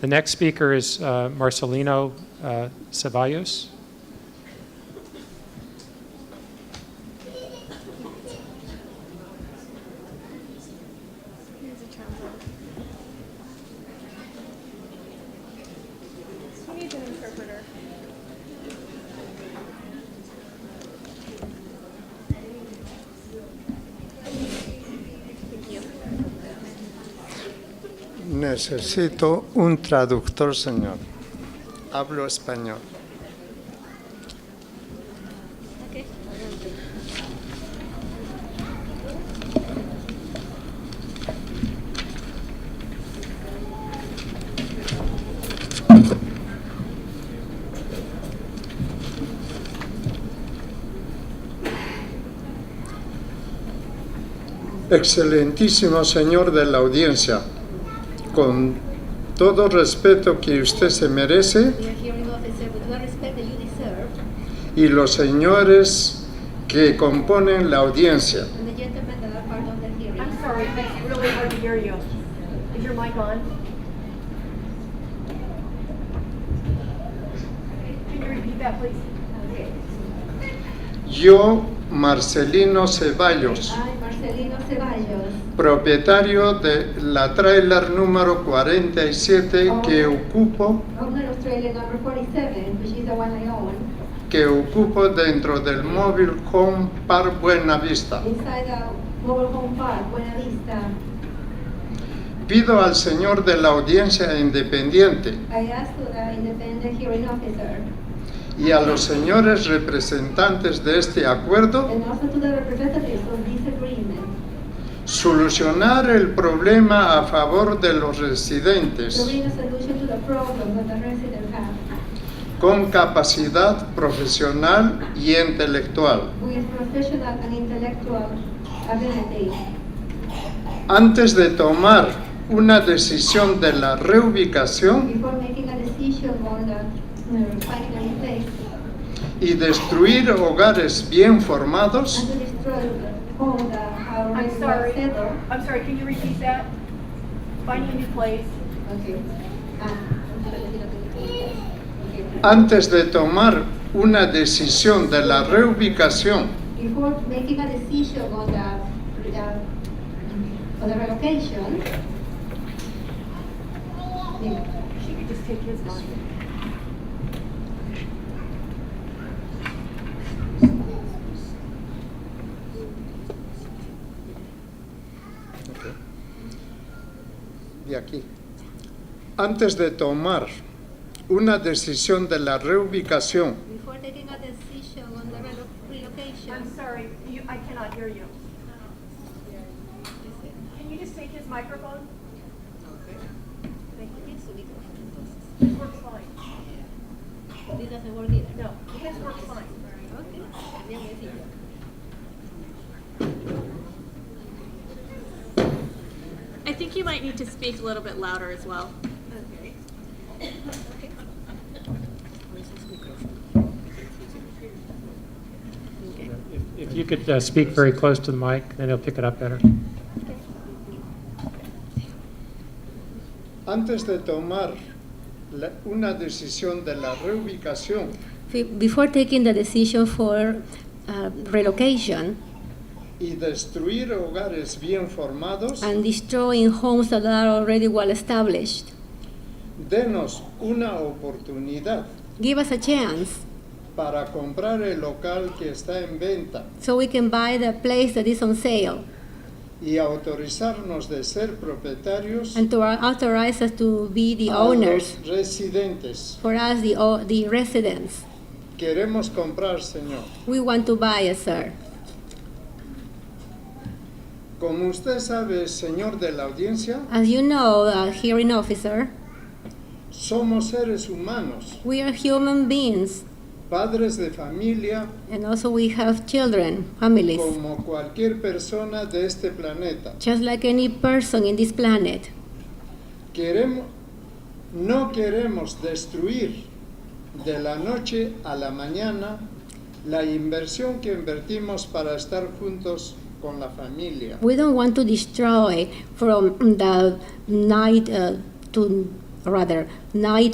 The next speaker is Marcelino Ceballos. Necesito un traductor, señor. Hablo español. Excelentísimo señor de la audiencia, con todo respeto que usted se merece y los señores que componen la audiencia. Yo, Marcelino Ceballos, propietario de la trailer número 47 que ocupo dentro del Mobile Home Park Buena Vista. Pido al señor de la audiencia independiente y a los señores representantes de este acuerdo solucionar el problema a favor de los residentes con capacidad profesional y intelectual. Antes de tomar una decisión de la reubicación y destruir hogares bien formados, I'm sorry, can you repeat that? Finding a new place. antes de tomar una decisión de la reubicación Before making a decision on the relocation, she could just take his money. de aquí. Antes de tomar una decisión de la reubicación Before taking a decision on the relocation. I'm sorry, I cannot hear you. Can you just take his microphone? Okay. Thank you. His works fine. This doesn't work either. No, his works fine. Okay. I think you might need to speak a little bit louder as well. Okay. Okay. If you could speak very close to the mic, then it'll pick it up better. Antes de tomar una decisión de la reubicación, Before taking the decision for relocation y destruir hogares bien formados, and destroying homes that are already well established, denos una oportunidad give us a chance para comprar el local que está en venta so we can buy the place that is on sale y autorizarnos de ser propietarios and to authorize us to be the a owners, los residentes. for us, the residents. Queremos comprar, Señor. We want to buy it, sir. Como usted sabe, señor de la audiencia, As you know, hearing officer, somos seres humanos, we are human beings, padres de familia, and also we have children, families, como cualquier persona de este planeta. just like any person in this planet. No queremos destruir de la noche a la mañana la inversión que invertimos para estar juntos con la familia. We don't want to destroy from the night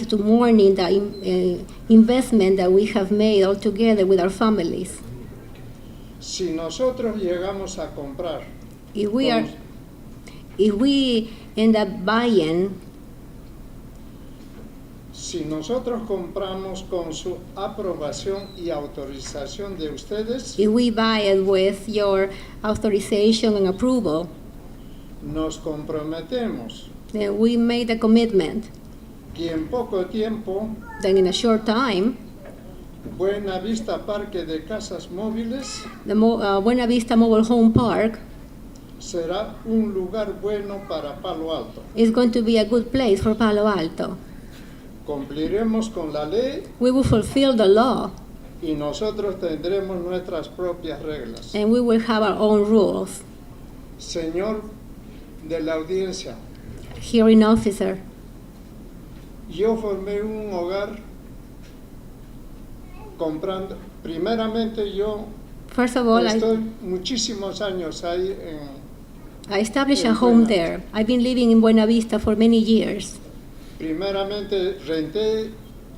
to morning the investment that we have made all together with our families. Si nosotros llegamos a comprar, If we end up buying, si nosotros compramos con su aprobación y autorización de ustedes, if we buy it with your authorization and approval, nos comprometemos then we made a commitment. que en poco tiempo Then in a short time, Buena Vista Parque de Casas Móviles the Buena Vista Mobile Home Park será un lugar bueno para Palo Alto. is going to be a good place for Palo Alto. Cumpliremos con la ley We will fulfill the law, y nosotros tendremos nuestras propias reglas. and we will have our own rules. Señor de la audiencia, Hearing officer, yo formé un hogar comprando. Primeramente yo first of all, estoy muchísimos años ahí I established a en home Buena. there. I've been living in Buena Vista for many years. Primeramente renté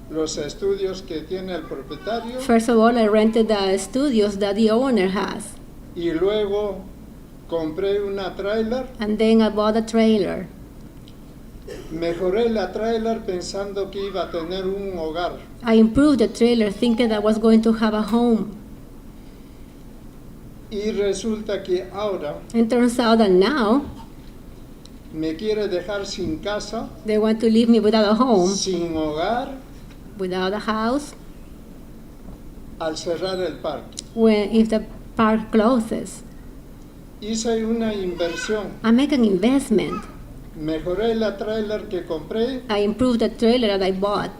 los estudios que tiene el propietario First of all, I rented the studios that the owner has, y luego compré una trailer. and then I bought a trailer. Mejoré la trailer pensando que iba a tener un hogar. I improved the trailer thinking that I was going to have a home. Y resulta que ahora And turns out that now me quiere dejar sin casa, they want to leave me without a home, sin hogar, without a house, al cerrar el parque. if the park closes. Hice una inversión. I make an investment. Mejoré la trailer que compré, I improved the trailer that I bought.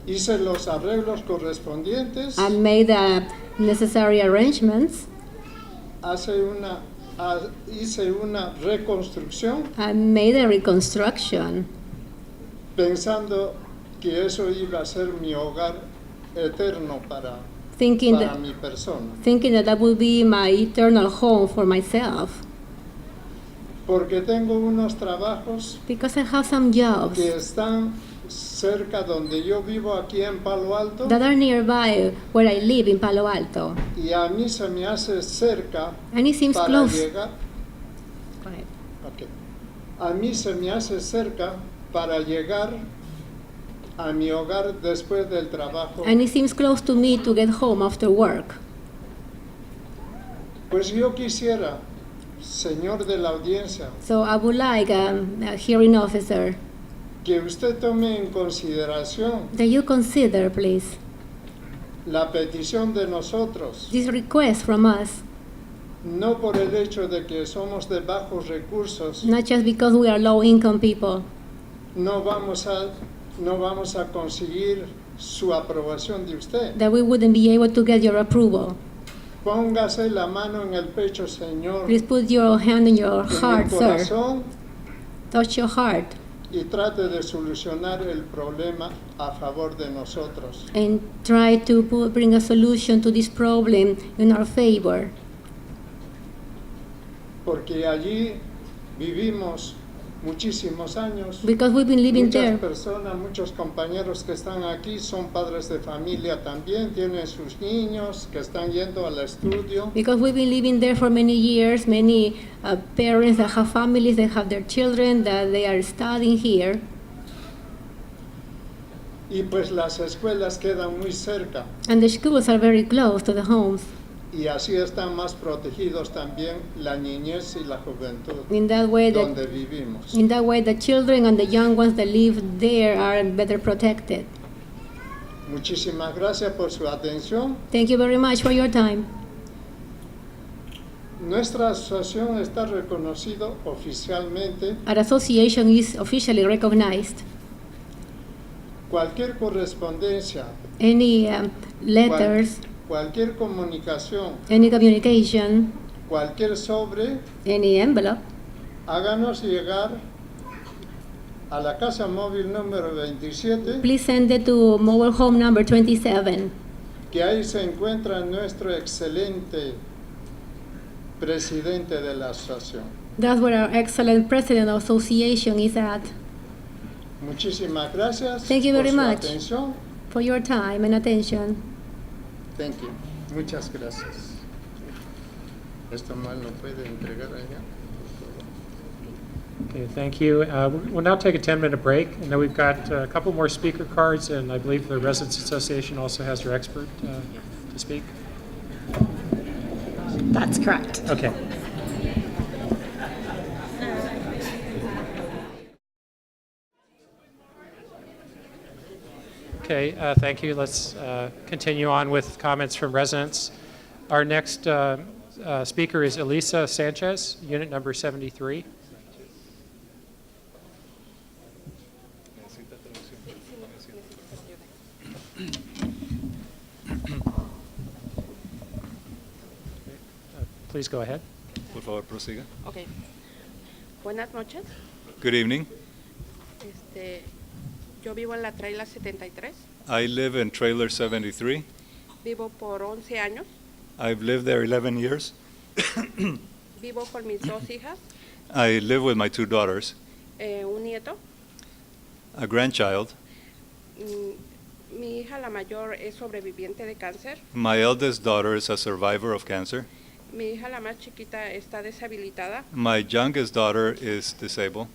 hice los arreglos correspondientes, I made the necessary arrangements. hice una reconstrucción I made a reconstruction, pensando que eso iba a ser mi hogar eterno para thinking mi persona. that would be my eternal home for myself. Porque tengo unos trabajos Because I have some jobs que están cerca donde yo vivo aquí en Palo Alto that are nearby where I live in Palo Alto. y a mí se me hace cerca And it seems para close. llegar. Go ahead. Ok. A mí se me hace cerca para llegar a mi hogar después del trabajo. And it seems close to me to get home after work. Pues yo quisiera, señor de la audiencia, So I would like a hearing officer que usted tome en consideración that you consider, please, la petición de nosotros, this request from us, no por el hecho de que somos de bajos recursos, not just because we are low-income people. no vamos a conseguir su aprobación de usted. That we wouldn't be able to get your approval. Póngase la mano en el pecho, Señor, Please put your hand in your en el heart, sir. corazón, Touch your heart y trate de solucionar el problema a favor de nosotros. and try to bring a solution to this problem in our favor. Porque allí vivimos muchísimos años. Because we've been living Muchas there. personas, muchos compañeros que están aquí son padres de familia también, tienen sus niños que están yendo al estudio. Because we've been living there for many years, many parents that have families, that have their children, that they are studying here. Y pues las escuelas quedan muy cerca And the schools are very close to the homes. y así están más protegidos también la niñez y la juventud In that way, donde vivimos. the children and the young ones that live there are better protected. Muchísimas gracias por su atención. Thank you very much for your time. Nuestra asociación está reconocido oficialmente. Our association is officially recognized. Cualquier correspondencia, Any letters, cualquier comunicación, any communication, cualquier sobre, any envelope, háganos llegar a la casa móvil número 27, please send it to mobile home number 27. que ahí se encuentra nuestro excelente presidente de la asociación. That's where our excellent president of association is at. Muchísimas gracias Thank you very por su much. atención. For your time and attention. Thank you. Muchas gracias. Esto mal no puede entregar allá. Okay, thank you. We'll now take a 10-minute break, and then we've got a couple more speaker cards, and I believe the Residents Association also has their expert to speak. That's correct. Okay. Okay, thank you. Let's continue on with comments from residents. Our next speaker is Elisa Sanchez, unit number 73. Please go ahead. Por favor, prosiga. Okay. Buenas noches. Good evening. Yo vivo en la Traila 73. I live in Trailer 73. Vivo por 11 años. I've lived there 11 years. Vivo con mis dos hijas, I live with my two daughters, un nieto. a grandchild. Mi hija la mayor es sobreviviente de cáncer. My eldest daughter is a survivor of cancer. Mi hija la más chiquita está deshabilitada. My youngest daughter is disabled.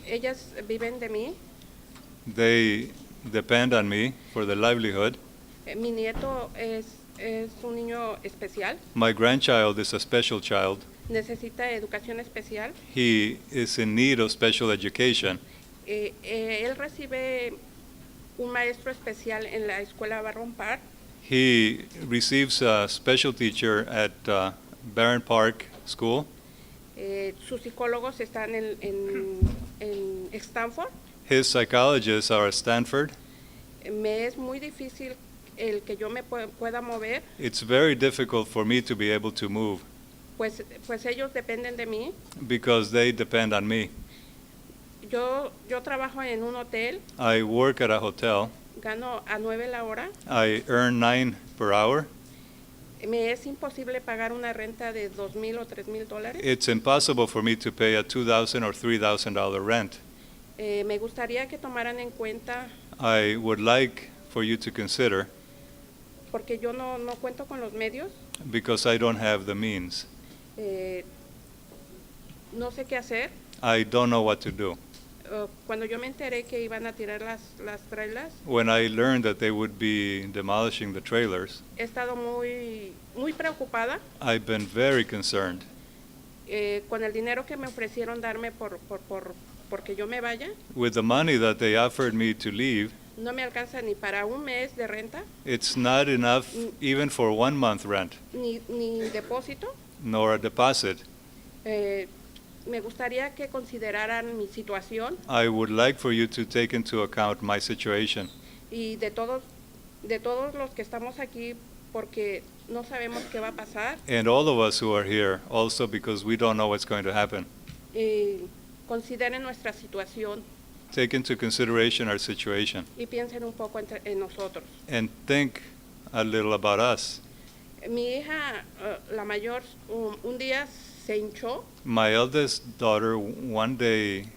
Ellas viven de mí. They depend on me for their livelihood. Mi nieto es un niño especial. My grandchild is a special child. Necesita educación especial. He is in need of special education. Él recibe un maestro especial en la escuela Barron Park. He receives a special teacher at Barron Park School. Sus psicólogos están en Stanford. His psychologists are at Stanford. Me es muy difícil el que yo me pueda mover, It's very difficult for me to be able to move pues ellos dependen de mí. because they depend on me. Yo trabajo en un hotel, I work at a hotel. gano a 9 la hora. I earn 9 per hour. Me es imposible pagar una renta de $2,000 o $3,000. It's impossible for me to pay a $2,000 or $3,000 rent. Me gustaría que tomaran en cuenta, I would like for you to consider, porque yo no cuento con los medios, because I don't have the means. no sé qué hacer. I don't know what to do. Cuando yo me enteré que iban a tirar las trailas, When I learned that they would be demolishing the trailers, he estado muy preocupada. I've been very concerned. Con el dinero que me ofrecieron darme porque yo me vaya, With the money that they offered me to leave, no me alcanza ni para un mes de renta, it's not enough even for 1 month rent, ni depósito. nor a deposit. Me gustaría que consideraran mi situación I would like for you to take into account my situation y de todos los que estamos aquí, porque no sabemos qué va a pasar. and all of us who are here also because we don't know what's going to happen. consideren nuestra situación take into consideration our situation, y piensen un poco en nosotros. and think a little about us. Mi hija, la mayor, un día se hinchó, My eldest daughter one day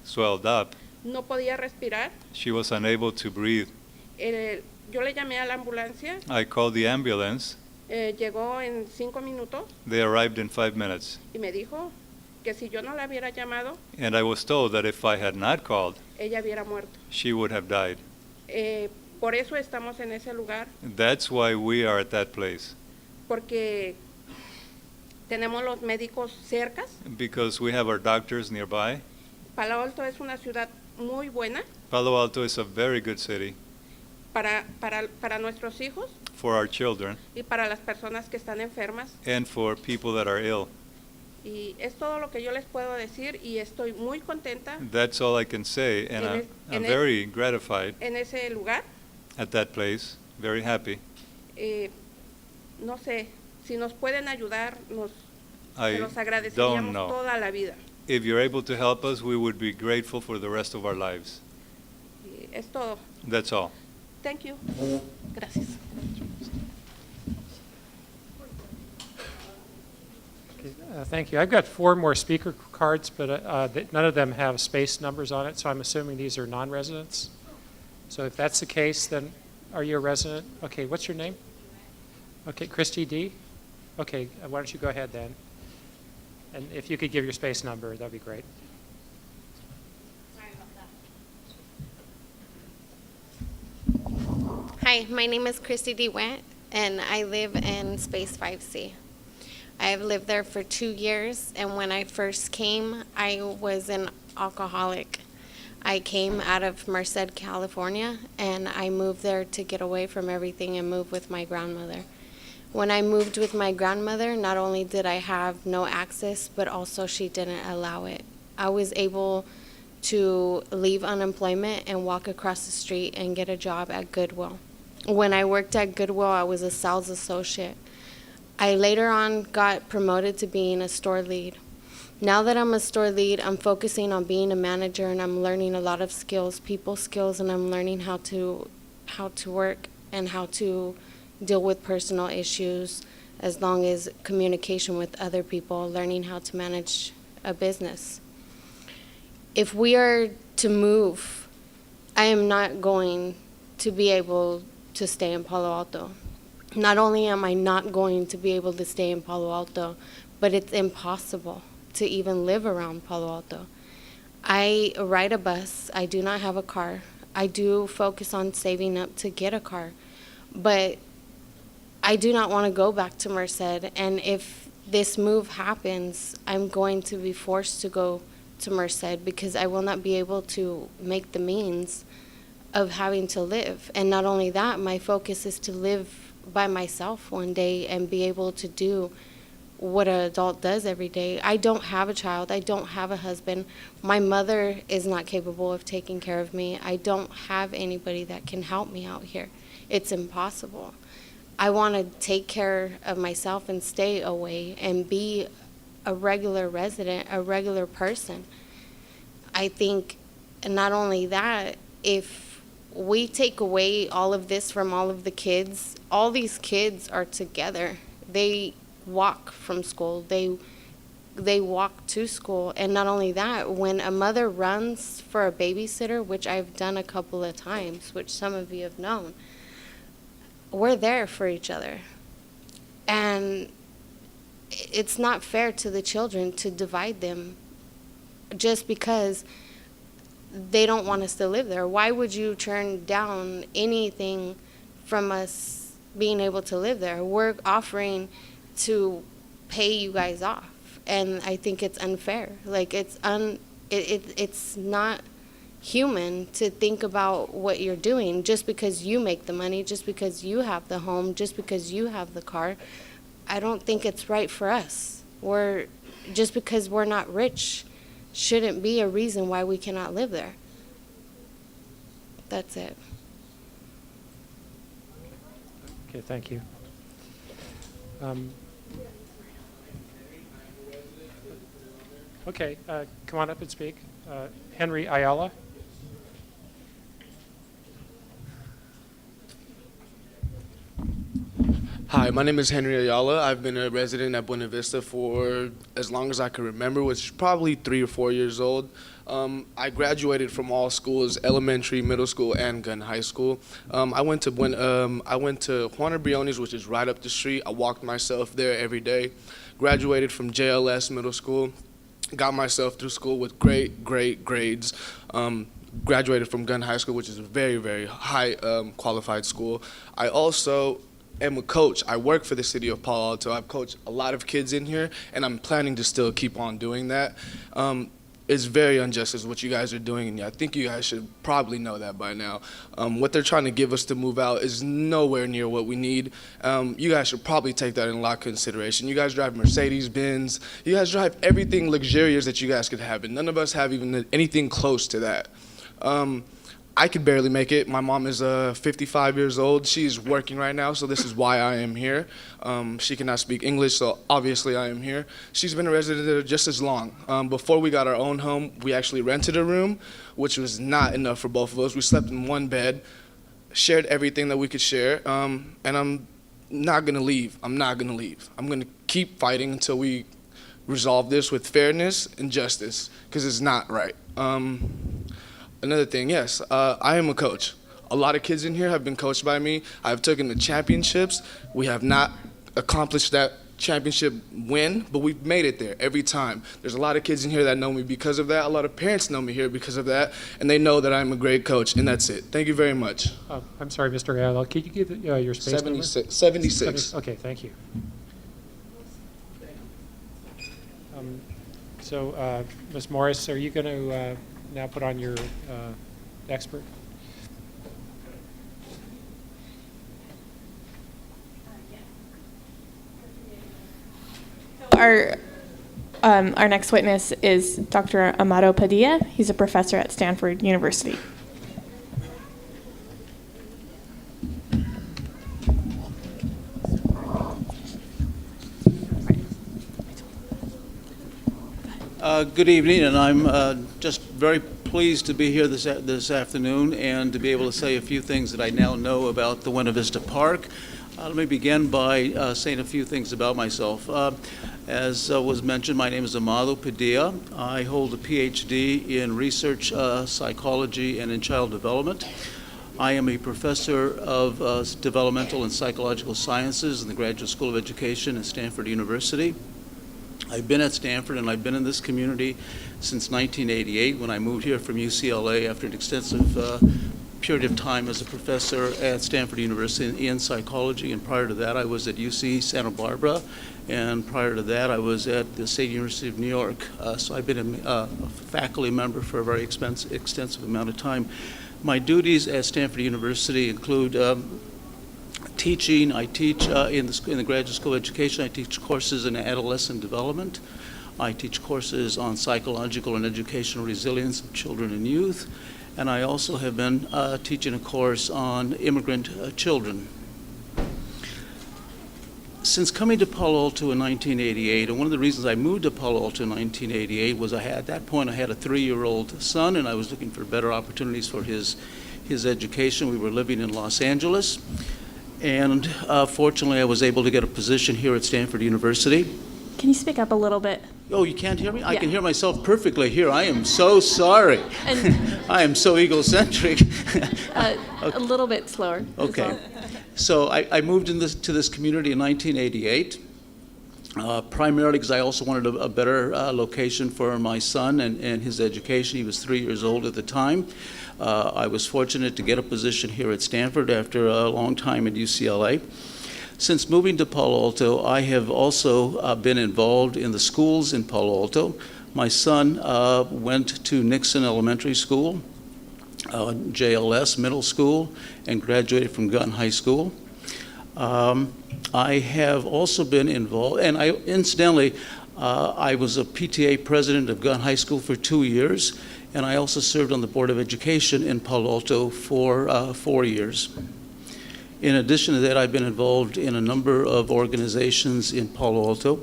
swelled up. no podía respirar. She was unable to breathe. Yo le llamé a la ambulancia, I called the ambulance. llegó en 5 minutos They arrived in 5 minutes. y me dijo que si yo no la hubiera llamado, And I was told that if I had not called, ella hubiera muerto. she would have died. Por eso estamos en ese lugar, That's why we are at that place, porque tenemos los médicos cercas. because we have our doctors nearby. Palo Alto es una ciudad muy buena Palo Alto is a very good city para nuestros hijos for our children y para las personas que están enfermas. and for people that are ill. Y es todo lo que yo les puedo decir y estoy muy contenta That's all I can say, and I'm very gratified en ese lugar. at that place, very happy. No sé, si nos pueden ayudar, I se los don't agradeceríamos know. toda la vida. If you're able to help us, we would be grateful for the rest of our lives. Y es todo. That's all. Thank you. Gracias. Thank you. I've got 4 more speaker cards, but none of them have space numbers on it, so I'm assuming these are non-residents. So if that's the case, then are you a resident? Okay, what's your name? Okay, Christy D? Okay, why don't you go ahead then? And if you could give your space number, that'd be great. Hi, my name is Christy D. Went, and I live in Space 5C. I've lived there for 2 years, and when I first came, I was an alcoholic. I came out of Merced, California, and I moved there to get away from everything and move with my grandmother. When I moved with my grandmother, not only did I have no access, but also she didn't allow it. I was able to leave unemployment and walk across the street and get a job at Goodwill. When I worked at Goodwill, I was a sales associate. I later on got promoted to being a store lead. Now that I'm a store lead, I'm focusing on being a manager, and I'm learning a lot of skills, people skills, and I'm learning how to work and how to deal with personal issues, as long as communication with other people, learning how to manage a business. If we are to move, I am not going to be able to stay in Palo Alto. Not only am I not going to be able to stay in Palo Alto, but it's impossible to even live around Palo Alto. I ride a bus. I do not have a car. I do focus on saving up to get a car, but I do not want to go back to Merced, and if this move happens, I'm going to be forced to go to Merced because I will not be able to make the means of having to live. And not only that, my focus is to live by myself one day and be able to do what an adult does every day. I don't have a child. I don't have a husband. My mother is not capable of taking care of me. I don't have anybody that can help me out here. It's impossible. I want to take care of myself and stay away and be a regular resident, a regular person. I think not only that, if we take away all of this from all of the kids, all these kids are together. They walk from school. They walk to school. And not only that, when a mother runs for a babysitter, which I've done a couple of times, which some of you have known, we're there for each other. And it's not fair to the children to divide them just because they don't want us to live there. Why would you turn down anything from us being able to live there? We're offering to pay you guys off, and I think it's unfair. Like, it's not human to think about what you're doing just because you make the money, just because you have the home, just because you have the car. I don't think it's right for us. Just because we're not rich shouldn't be a reason why we cannot live there. That's it. Okay, thank you. Okay, come on up and speak. Henry Ayala. Hi, my name is Henry Ayala. I've been a resident at Buena Vista for as long as I can remember, which is probably 3 or 4 years old. I graduated from all schools, elementary, middle school, and Gun High School. I went to Juan Briones, which is right up the street. I walked myself there every day. Graduated from JLS Middle School. Got myself through school with great grades. Graduated from Gun High School, which is a very, very high qualified school. I also am a coach. I work for the city of Palo Alto. I've coached a lot of kids in here, and I'm planning to still keep on doing that. It's very unjust is what you guys are doing, and I think you guys should probably know that by now. What they're trying to give us to move out is nowhere near what we need. You guys should probably take that in a lot of consideration. You guys drive Mercedes-Benz. You guys drive everything luxurious that you guys could have, and none of us have even anything close to that. I could barely make it. My mom is 55 years old. She's working right now, so this is why I am here. She cannot speak English, so obviously I am here. She's been a resident there just as long. Before we got our own home, we actually rented a room, which was not enough for both of us. We slept in one bed, shared everything that we could share, and I'm not gonna leave. I'm not gonna leave. I'm gonna keep fighting until we resolve this with fairness and justice, because it's not right. Another thing, yes, I am a coach. A lot of kids in here have been coached by me. I've taken the championships. We have not accomplished that championship win, but we've made it there every time. There's a lot of kids in here that know me because of that. A lot of parents know me here because of that, and they know that I'm a great coach, and that's it. Thank you very much. I'm sorry, Mr. Ayala. Can you give your space number? 76. Okay, thank you. So, Ms. Morris, are you going to now put on your expert? Our next witness is Dr. Amado Padilla. He's a professor at Stanford University. Good evening, and I'm just very pleased to be here this afternoon and to be able to say a few things that I now know about the Buena Vista Park. Let me begin by saying a few things about myself. As was mentioned, my name is Amado Padilla. I hold a PhD in research psychology and in child development. I am a professor of developmental and psychological sciences in the Graduate School of Education at Stanford University. I've been at Stanford and I've been in this community since 1988 when I moved here from UCLA after an extensive period of time as a professor at Stanford University in psychology, and prior to that I was at UC Santa Barbara, and prior to that I was at the State University of New York. So I've been a faculty member for a very extensive amount of time. My duties at Stanford University include teaching. I teach in the Graduate School of Education. I teach courses in adolescent development. I teach courses on psychological and educational resilience of children and youth. And I also have been teaching a course on immigrant children. Since coming to Palo Alto in 1988, and one of the reasons I moved to Palo Alto in 1988 was at that point I had a 3-year-old son, and I was looking for better opportunities for his education. We were living in Los Angeles. And fortunately, I was able to get a position here at Stanford University. Can you speak up a little bit? Oh, you can't hear me? Yeah. I can hear myself perfectly here. I am so sorry. I am so egocentric. A little bit slower. Okay. So I moved to this community in 1988, primarily because I also wanted a better location for my son and his education. He was 3 years old at the time. I was fortunate to get a position here at Stanford after a long time at UCLA. Since moving to Palo Alto, I have also been involved in the schools in Palo Alto. My son went to Nixon Elementary School, JLS Middle School, and graduated from Gun High School. I have also been involved, and incidentally, I was a PTA president of Gun High School for 2 years, and I also served on the Board of Education in Palo Alto for 4 years. In addition to that, I've been involved in a number of organizations in Palo Alto.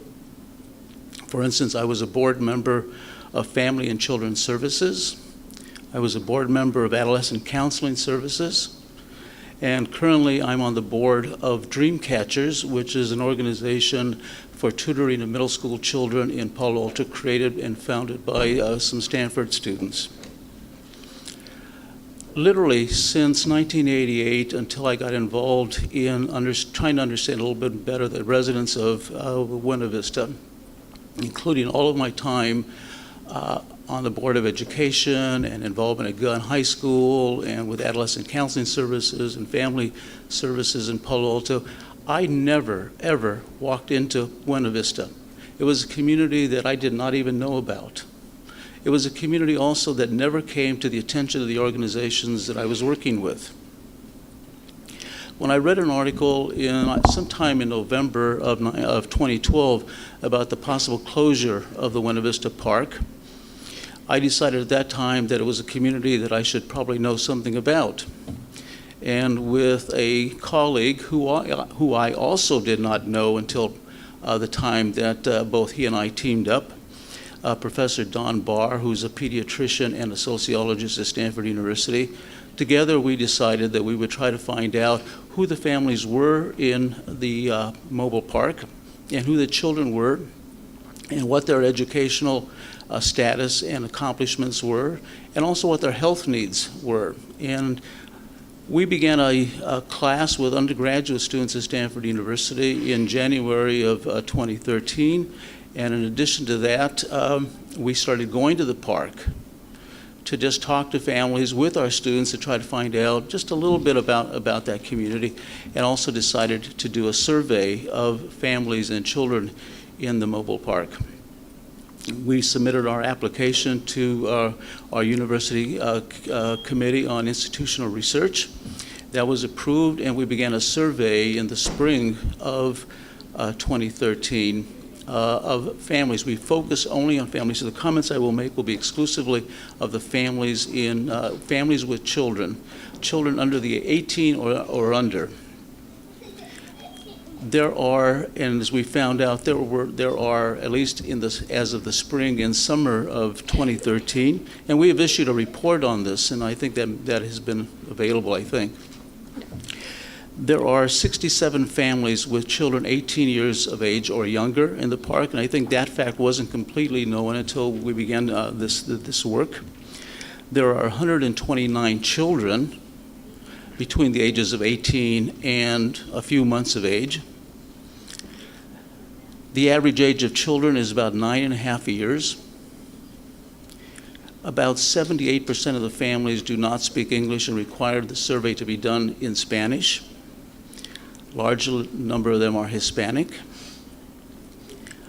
For instance, I was a board member of Family and Children's Services. I was a board member of Adolescent Counseling Services. And currently, I'm on the board of Dreamcatchers, which is an organization for tutoring of middle school children in Palo Alto, created and founded by some Stanford students. Literally, since 1988, until I got involved in trying to understand a little bit better the residents of Buena Vista, including all of my time on the Board of Education and involvement at Gunn High School and with Adolescent Counseling Services and Family Services in Palo Alto, I never, ever walked into Buena Vista. It was a community that I did not even know about. It was a community also that never came to the attention of the organizations that I was working with. When I read an article sometime in November of 2012 about the possible closure of the Buena Vista Park, I decided at that time that it was a community that I should probably know something about. And with a colleague who I also did not know until the time that both he and I teamed up, Professor Don Barr, who's a pediatrician and a sociologist at Stanford University, together we decided that we would try to find out who the families were in the mobile park and who the children were and what their educational status and accomplishments were, and also what their health needs were. And we began a class with undergraduate students at Stanford University in January of 2013. And in addition to that, we started going to the park to just talk to families with our students to try to find out just a little bit about that community, and also decided to do a survey of families and children in the mobile park. We submitted our application to our university committee on institutional research. That was approved, and we began a survey in the spring of 2013 of families. We focus only on families, so the comments I will make will be exclusively of the families families with children under the 18 or under. There are, and as we found out, there are at least as of the spring and summer of 2013, and we have issued a report on this, and I think that has been available, I think. There are 67 families with children 18 years of age or younger in the park, and I think that fact wasn't completely known until we began this work. There are 129 children between the ages of 18 and a few months of age. The average age of children is about 9.5 years. About 78% of the families do not speak English and require the survey to be done in Spanish. Large number of them are Hispanic.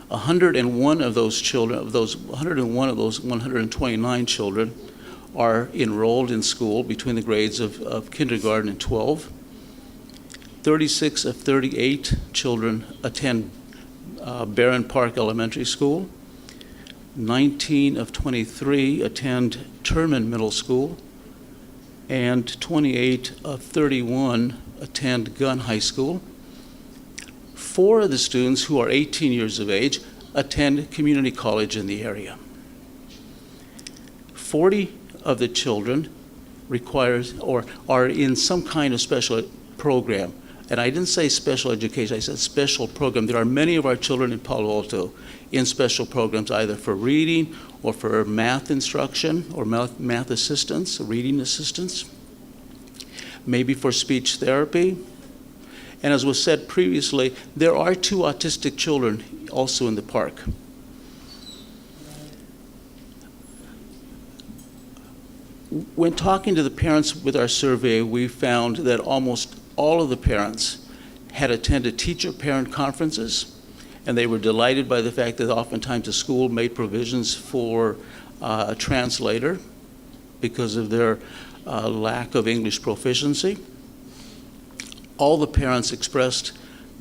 101 of those children, of those 129 children, are enrolled in school between the grades of kindergarten and 12. 36 of 38 children attend Barron Park Elementary School. 19 of 23 attend Terman Middle School. And 28 of 31 attend Gunn High School. 4 of the students who are 18 years of age attend community college in the area. 40 of the children are in some kind of special program. And I didn't say special education, I said special program. There are many of our children in Palo Alto in special programs, either for reading or for math instruction or math assistance, reading assistance, maybe for speech therapy. And as was said previously, there are 2 autistic children also in the park. When talking to the parents with our survey, we found that almost all of the parents had attended teacher-parent conferences, and they were delighted by the fact that oftentimes the school made provisions for a translator because of their lack of English proficiency. All the parents expressed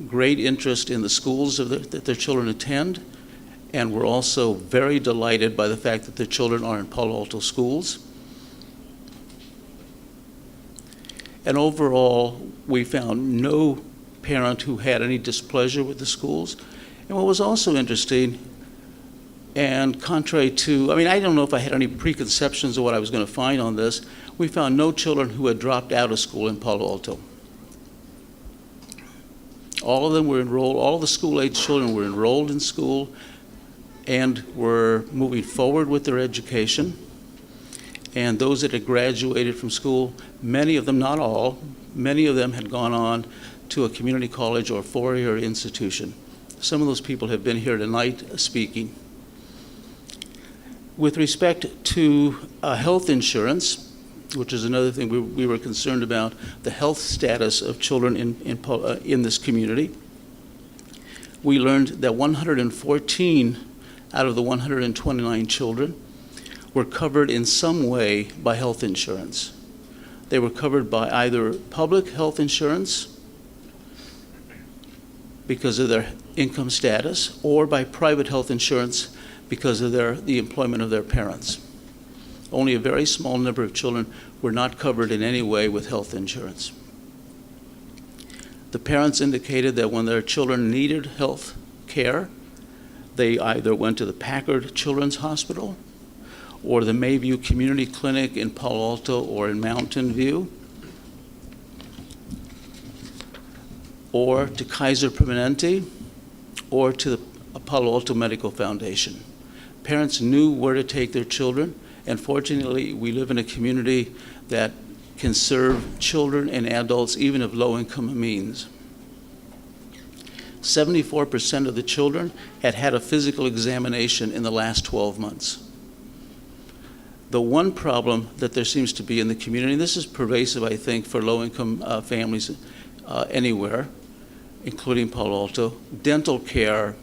great interest in the schools that their children attend, and were also very delighted by the fact that their children are in Palo Alto schools. And overall, we found no parent who had any displeasure with the schools. And what was also interesting, And contrary to, I don't know if I had any preconceptions of what I was going to find on this, we found no children who had dropped out of school in Palo Alto. All of them were enrolled, all the school-age children were enrolled in school and were moving forward with their education. And those that had graduated from school, many of them, not all, many of them had gone on to a community college or four-year institution. Some of those people have been here tonight speaking. With respect to health insurance, which is another thing we were concerned about, the health status of children in this community. We learned that 114 out of the 129 children were covered in some way by health insurance. They were covered by either public health insurance because of their income status, or by private health insurance because of the employment of their parents. Only a very small number of children were not covered in any way with health insurance. The parents indicated that when their children needed health care, they either went to the Packard Children's Hospital or the Mayview Community Clinic in Palo Alto or in Mountain View, or to Kaiser Permanente, or to the Palo Alto Medical Foundation. Parents knew where to take their children, and fortunately, we live in a community that can serve children and adults even of low-income means. 74% of the children had had a physical examination in the last 12 months. The one problem that there seems to be in the community, and this is pervasive, I think, for low-income families anywhere, including Palo Alto, dental care,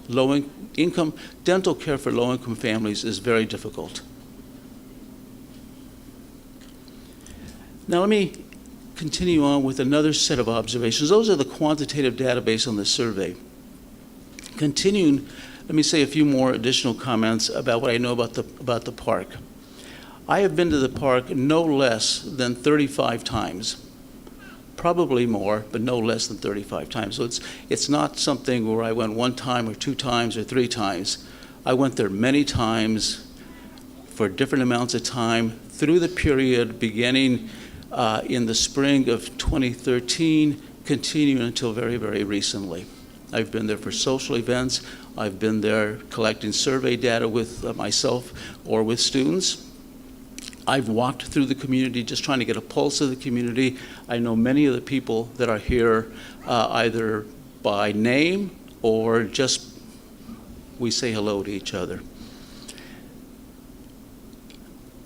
low-income dental care for low-income families is very difficult. Now let me continue on with another set of observations. Those are the quantitative database on the survey. Continuing, let me say a few more additional comments about what I know about the park. I have been to the park no less than 35 times. Probably more, but no less than 35 times. So it's not something where I went one time or two times or three times. I went there many times for different amounts of time through the period beginning in the spring of 2013, continuing until very, very recently. I've been there for social events. I've been there collecting survey data with myself or with students. I've walked through the community just trying to get a pulse of the community. I know many of the people that are here either by name or just we say hello to each other.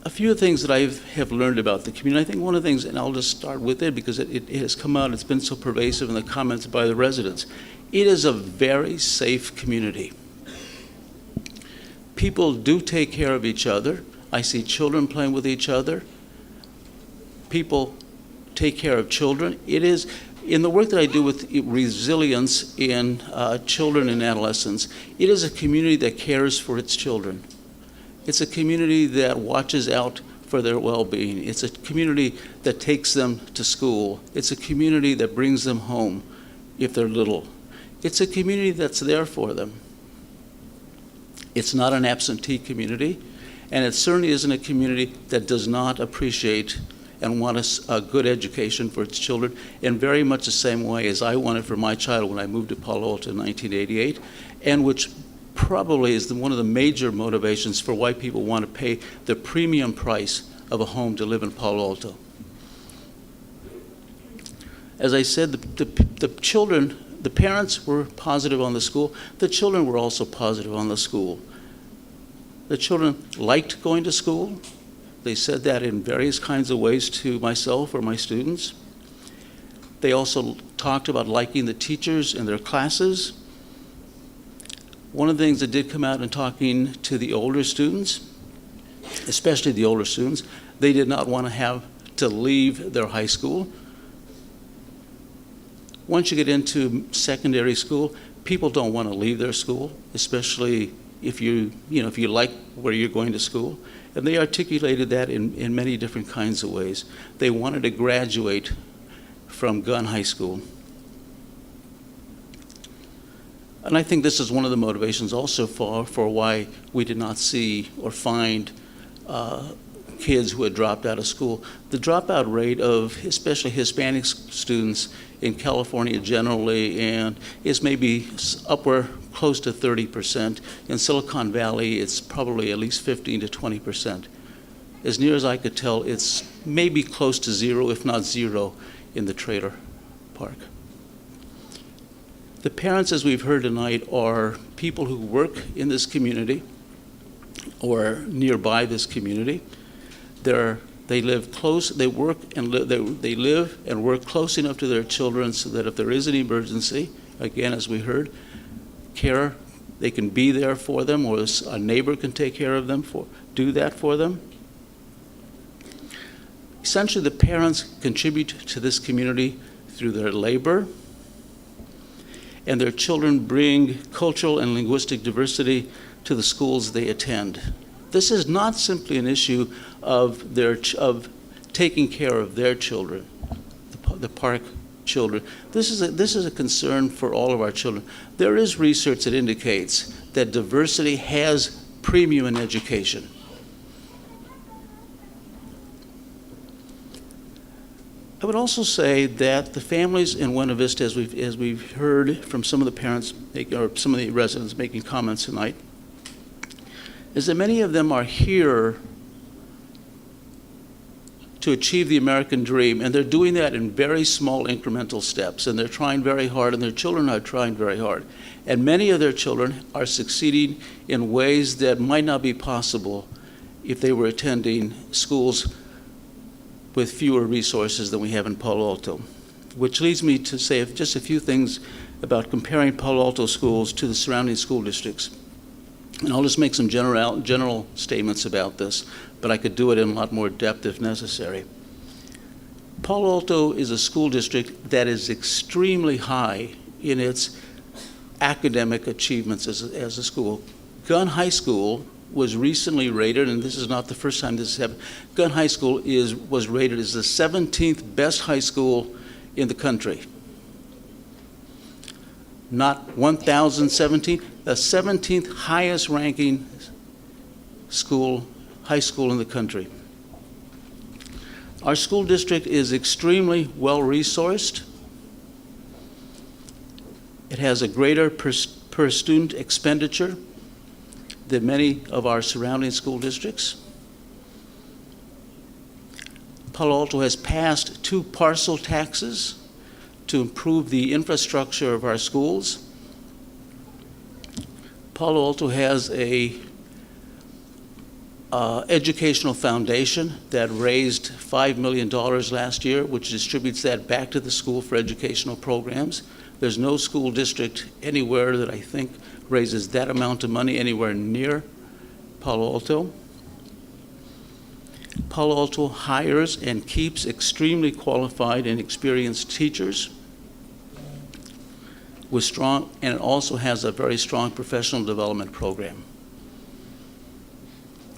A few things that I have learned about the community. I think one of the things, and I'll just start with it because it has come out, it's been so pervasive in the comments by the residents. It is a very safe community. People do take care of each other. I see children playing with each other. People take care of children. It is, in the work that I do with resilience in children and adolescents, it is a community that cares for its children. It's a community that watches out for their well-being. It's a community that takes them to school. It's a community that brings them home if they're little. It's a community that's there for them. It's not an absentee community, and it certainly isn't a community that does not appreciate and want a good education for its children in very much the same way as I wanted for my child when I moved to Palo Alto in 1988, and which probably is one of the major motivations for why people want to pay the premium price of a home to live in Palo Alto. As I said, the children, the parents were positive on the school. The children were also positive on the school. The children liked going to school. They said that in various kinds of ways to myself or my students. They also talked about liking the teachers in their classes. One of the things that did come out in talking to the older students, especially the older students, they did not want to have to leave their high school. Once you get into secondary school, people don't want to leave their school, especially if you like where you're going to school. And they articulated that in many different kinds of ways. They wanted to graduate from Gunn High School. And I think this is one of the motivations also for why we did not see or find kids who had dropped out of school. The dropout rate of especially Hispanic students in California generally and is maybe upward close to 30%. In Silicon Valley, it's probably at least 15 to 20%. As near as I could tell, it's maybe close to zero, if not zero, in the trailer park. The parents, as we've heard tonight, are people who work in this community or nearby this community. They live close. They work and they live and work close enough to their children so that if there is an emergency, again, as we heard, they can be there for them, or a neighbor can take care of them, do that for them. Essentially, the parents contribute to this community through their labor, and their children bring cultural and linguistic diversity to the schools they attend. This is not simply an issue of taking care of their children, the park children. This is a concern for all of our children. There is research that indicates that diversity has premium in education. I would also say that the families in Buena Vista, as we've heard from some of the parents or some of the residents making comments tonight, is that many of them are here to achieve the American dream, and they're doing that in very small incremental steps, and they're trying very hard, and their children are trying very hard. And many of their children are succeeding in ways that might not be possible if they were attending schools with fewer resources than we have in Palo Alto, which leads me to say just a few things about comparing Palo Alto schools to the surrounding school districts. And I'll just make some general statements about this, but I could do it in a lot more depth if necessary. Palo Alto is a school district that is extremely high in its academic achievements as a school. Gunn High School was recently rated, and this is not the first time this has happened, Gunn High School was rated as the 17th best high school in the country. Not 1,017, the 17th highest ranking high school in the country. Our school district is extremely well resourced. It has a greater per student expenditure than many of our surrounding school districts. Palo Alto has passed 2 parcel taxes to improve the infrastructure of our schools. Palo Alto has a educational foundation that raised $5 million last year, which distributes that back to the school for educational programs. There's no school district anywhere that I think raises that amount of money anywhere near Palo Alto. Palo Alto hires and keeps extremely qualified and experienced teachers with strong, and it also has a very strong professional development program.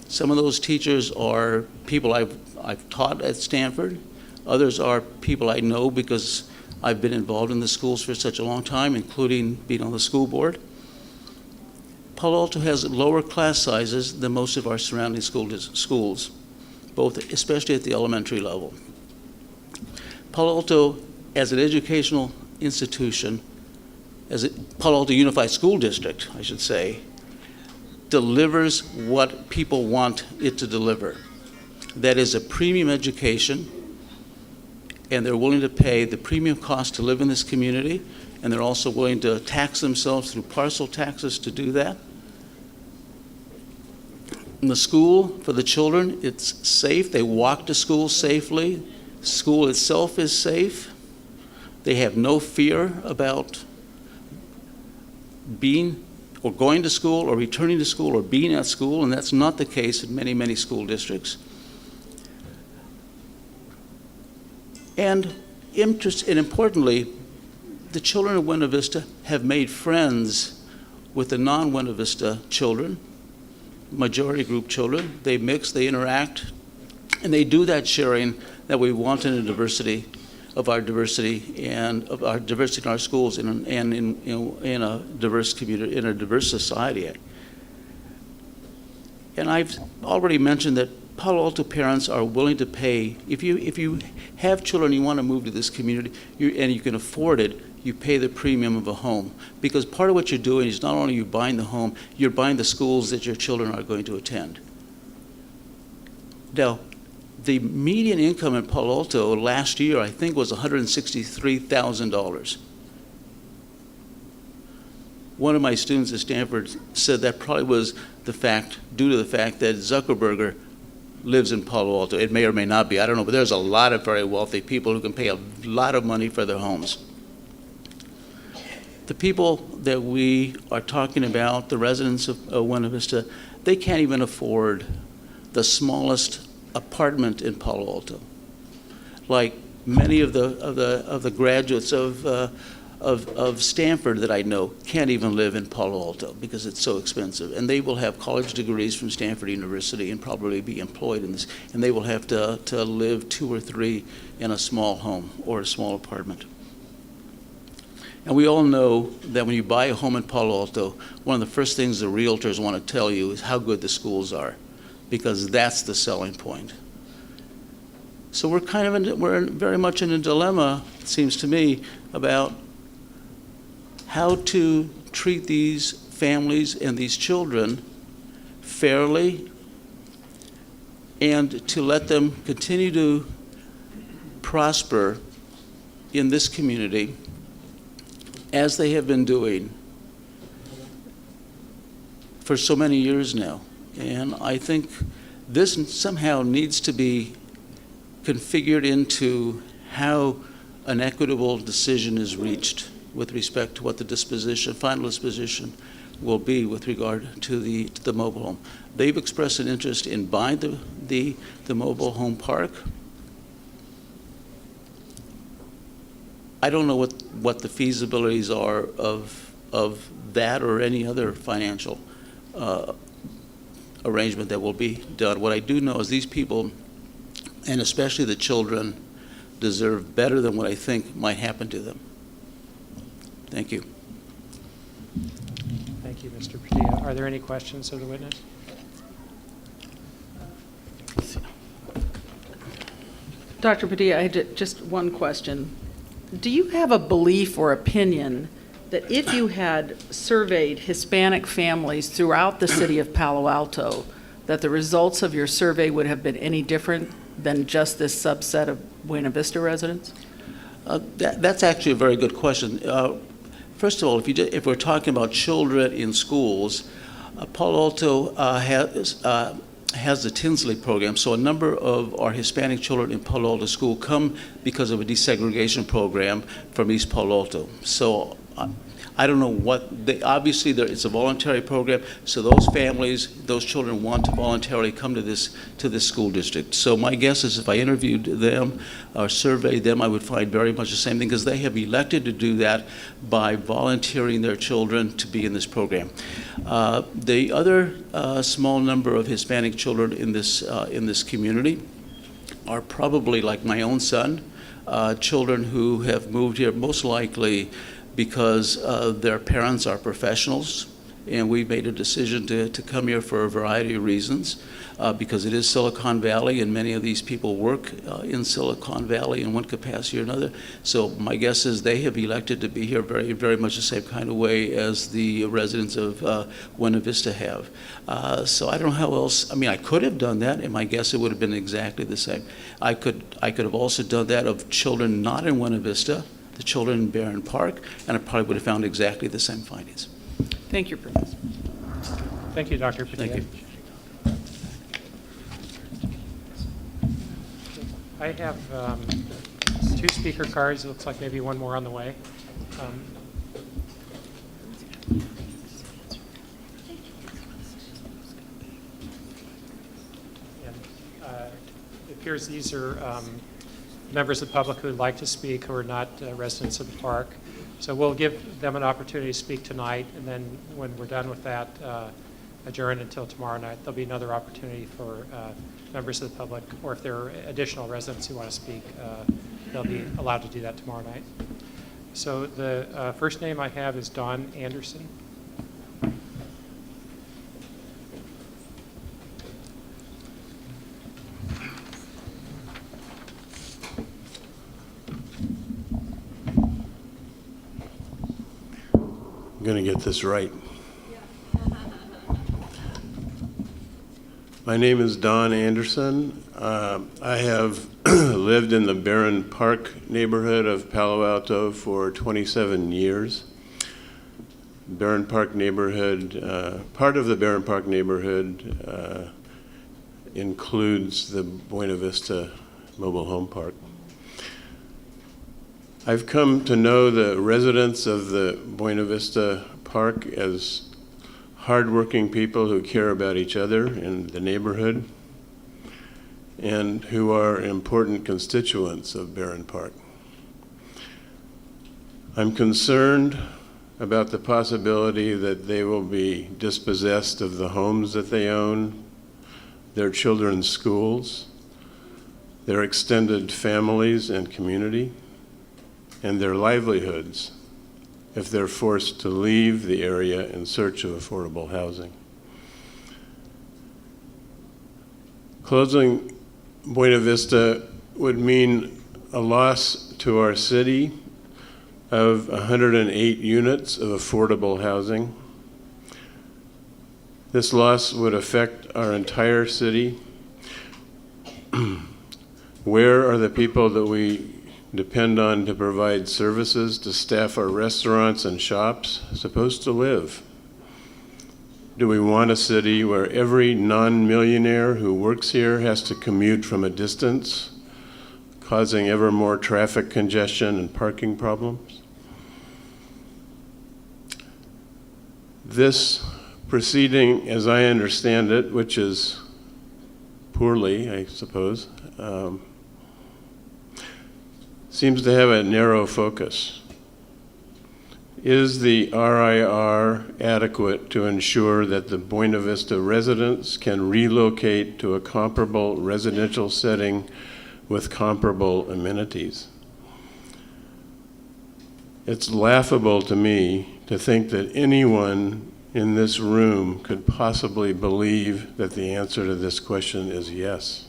Some of those teachers are people I've taught at Stanford. Others are people I know because I've been involved in the schools for such a long time, including being on the school board. Palo Alto has lower class sizes than most of our surrounding schools, especially at the elementary level. Palo Alto, as an educational institution, Palo Alto Unified School District, I should say, delivers what people want it to deliver. That is a premium education, and they're willing to pay the premium cost to live in this community, and they're also willing to tax themselves through parcel taxes to do that. In the school, for the children, it's safe. They walk to school safely. School itself is safe. They have no fear about being or going to school or returning to school or being at school, and that's not the case in many, many school districts. And importantly, the children of Buena Vista have made friends with the non-Buena Vista children, majority group children. They mix, they interact, and they do that sharing that we want in a diversity of our diversity and of our diversity in our schools and in a diverse community, in a diverse society. And I've already mentioned that Palo Alto parents are willing to pay. If you have children, you want to move to this community, and you can afford it, you pay the premium of a home. Because part of what you're doing is not only you buying the home, you're buying the schools that your children are going to attend. Now, the median income in Palo Alto last year, I think, was $163,000. One of my students at Stanford said that probably was due to the fact that Zuckerberg lives in Palo Alto. It may or may not be, I don't know, but there's a lot of very wealthy people who can pay a lot of money for their homes. The people that we are talking about, the residents of Buena Vista, they can't even afford the smallest apartment in Palo Alto. Like many of the graduates of Stanford that I know can't even live in Palo Alto because it's so expensive. And they will have college degrees from Stanford University and probably be employed in this. And they will have to live 2 or 3 in a small home or a small apartment. And we all know that when you buy a home in Palo Alto, one of the first things the realtors want to tell you is how good the schools are, because that's the selling point. So we're very much in a dilemma, it seems to me, about how to treat these families and these children fairly and to let them continue to prosper in this community as they have been doing for so many years now. And I think this somehow needs to be configured into how an equitable decision is reached with respect to what the final disposition will be with regard to the mobile home. They've expressed an interest in buying the mobile home park. I don't know what the feasibilities are of that or any other financial arrangement that will be done. What I do know is these people, and especially the children, deserve better than what I think might happen to them. Thank you. Thank you, Mr. Padilla. Are there any questions of the witness? Dr. Padilla, I had just one question. Do you have a belief or opinion that if you had surveyed Hispanic families throughout the city of Palo Alto, that the results of your survey would have been any different than just this subset of Buena Vista residents? That's actually a very good question. First of all, if we're talking about children in schools, Palo Alto has the Tinsley program, so a number of our Hispanic children in Palo Alto school come because of a desegregation program from East Palo Alto. So I don't know obviously it's a voluntary program, so those families, those children want to voluntarily come to this school district. So my guess is if I interviewed them or surveyed them, I would find very much the same thing, because they have elected to do that by volunteering their children to be in this program. The other small number of Hispanic children in this community are probably like my own son, children who have moved here most likely because their parents are professionals, and we made a decision to come here for a variety of reasons, because it is Silicon Valley, and many of these people work in Silicon Valley in one capacity or another. So my guess is they have elected to be here very, very much the same kind of way as the residents of Buena Vista have. So I don't know how else. I mean, I could have done that, and my guess it would have been exactly the same. I could have also done that of children not in Buena Vista, the children in Barron Park, and I probably would have found exactly the same findings. Thank you, Professor. Thank you, Dr. Padilla. Thank you. I have 2 speaker cards. It looks like maybe one more on the way. It appears these are members of the public who would like to speak who are not residents of the park. So we'll give them an opportunity to speak tonight, and then when we're done with that, adjourn until tomorrow night. There'll be another opportunity for members of the public, or if there are additional residents who want to speak, they'll be allowed to do that tomorrow night. So the first name I have is Don Anderson. I'm going to get this right. My name is Don Anderson. I have lived in the Barron Park neighborhood of Palo Alto for 27 years. Barron Park neighborhood, part of the Barron Park neighborhood includes the Buena Vista mobile home park. I've come to know the residents of the Buena Vista Park as hardworking people who care about each other in the neighborhood and who are important constituents of Barron Park. I'm concerned about the possibility that they will be dispossessed of the homes that they own, their children's schools, their extended families and community, and their livelihoods if they're forced to leave the area in search of affordable housing. Closing Buena Vista would mean a loss to our city of 108 units of affordable housing. This loss would affect our entire city. Where are the people that we depend on to provide services to staff our restaurants and shops supposed to live? Do we want a city where every non-millionaire who works here has to commute from a distance, causing ever more traffic congestion and parking problems? This proceeding, as I understand it, which is poorly, I suppose, seems to have a narrow focus. Is the RIR adequate to ensure that the Buena Vista residents can relocate to a comparable residential setting with comparable amenities? It's laughable to me to think that anyone in this room could possibly believe that the answer to this question is yes.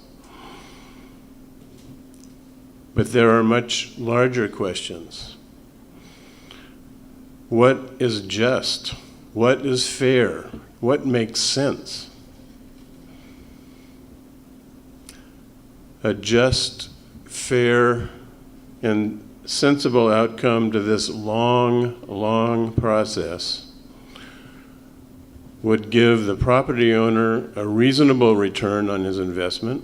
But there are much larger questions. What is just? What is fair? What makes sense? A just, fair, and sensible outcome to this long, long process would give the property owner a reasonable return on his investment,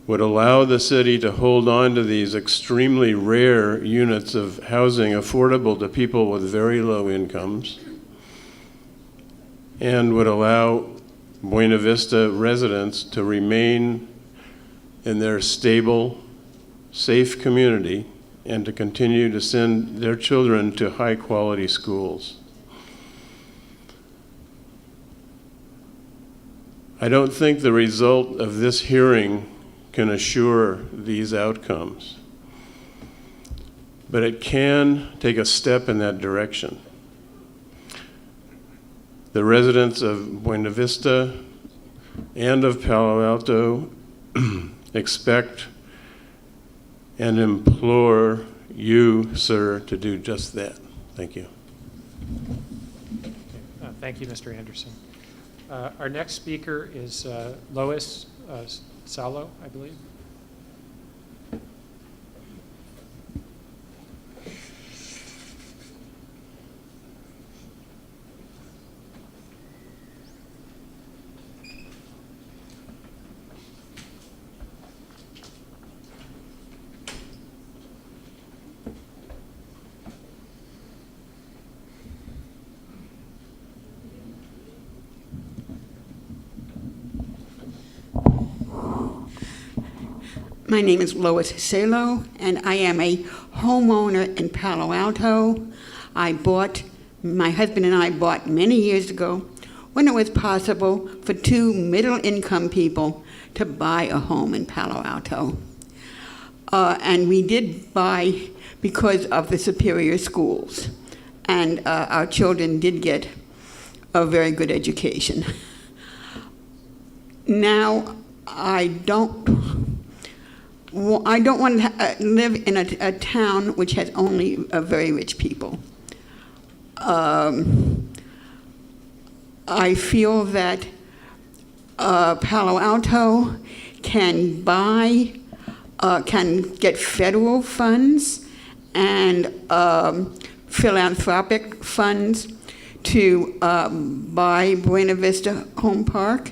would allow the city to hold on to these extremely rare units of housing affordable to people with very low incomes, and would allow Buena Vista residents to remain in their stable, safe community and to continue to send their children to high-quality schools. I don't think the result of this hearing can assure these outcomes, but it can take a step in that direction. The residents of Buena Vista and of Palo Alto expect and implore you, sir, to do just that. Thank you. Thank you, Mr. Anderson. Our next speaker is Lois Salo, I believe. My name is Lois Salo, and I am a homeowner in Palo Alto. My husband and I bought many years ago when it was possible for two middle-income people to buy a home in Palo Alto. And we did buy because of the superior schools. And our children did get a very good education. Now, I don't want to live in a town which has only very rich people. I feel that Palo Alto can get federal funds and philanthropic funds to buy Buena Vista Home Park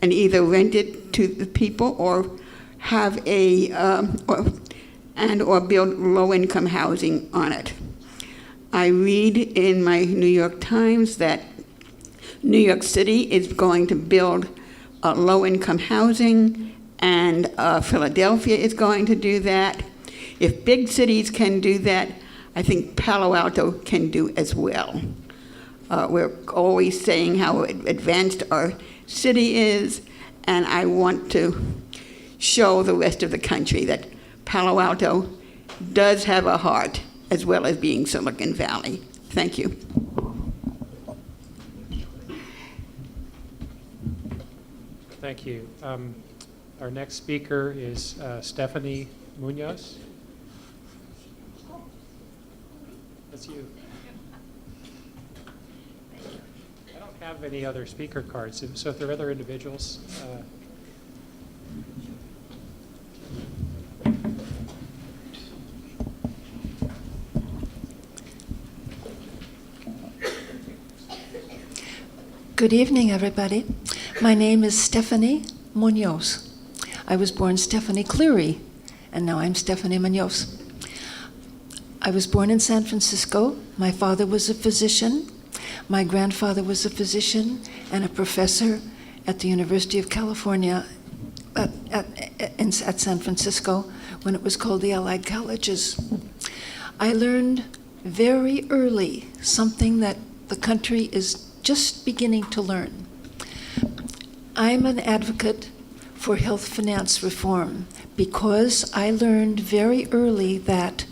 and either rent it to the people or have or build low-income housing on it. I read in my New York Times that New York City is going to build low-income housing, and Philadelphia is going to do that. If big cities can do that, I think Palo Alto can do as well. We're always saying how advanced our city is, and I want to show the rest of the country that Palo Alto does have a heart as well as being Silicon Valley. Thank you. Thank you. Our next speaker is Stephanie Munoz. That's you. I don't have any other speaker cards, so if there are other individuals. Good evening, everybody. My name is Stephanie Munoz. I was born Stephanie Cleary, and now I'm Stephanie Munoz. I was born in San Francisco. My father was a physician. My grandfather was a physician and a professor at the University of California at San Francisco when it was called the Allied Colleges. I learned very early something that the country is just beginning to learn. I'm an advocate for health finance reform because I learned very early that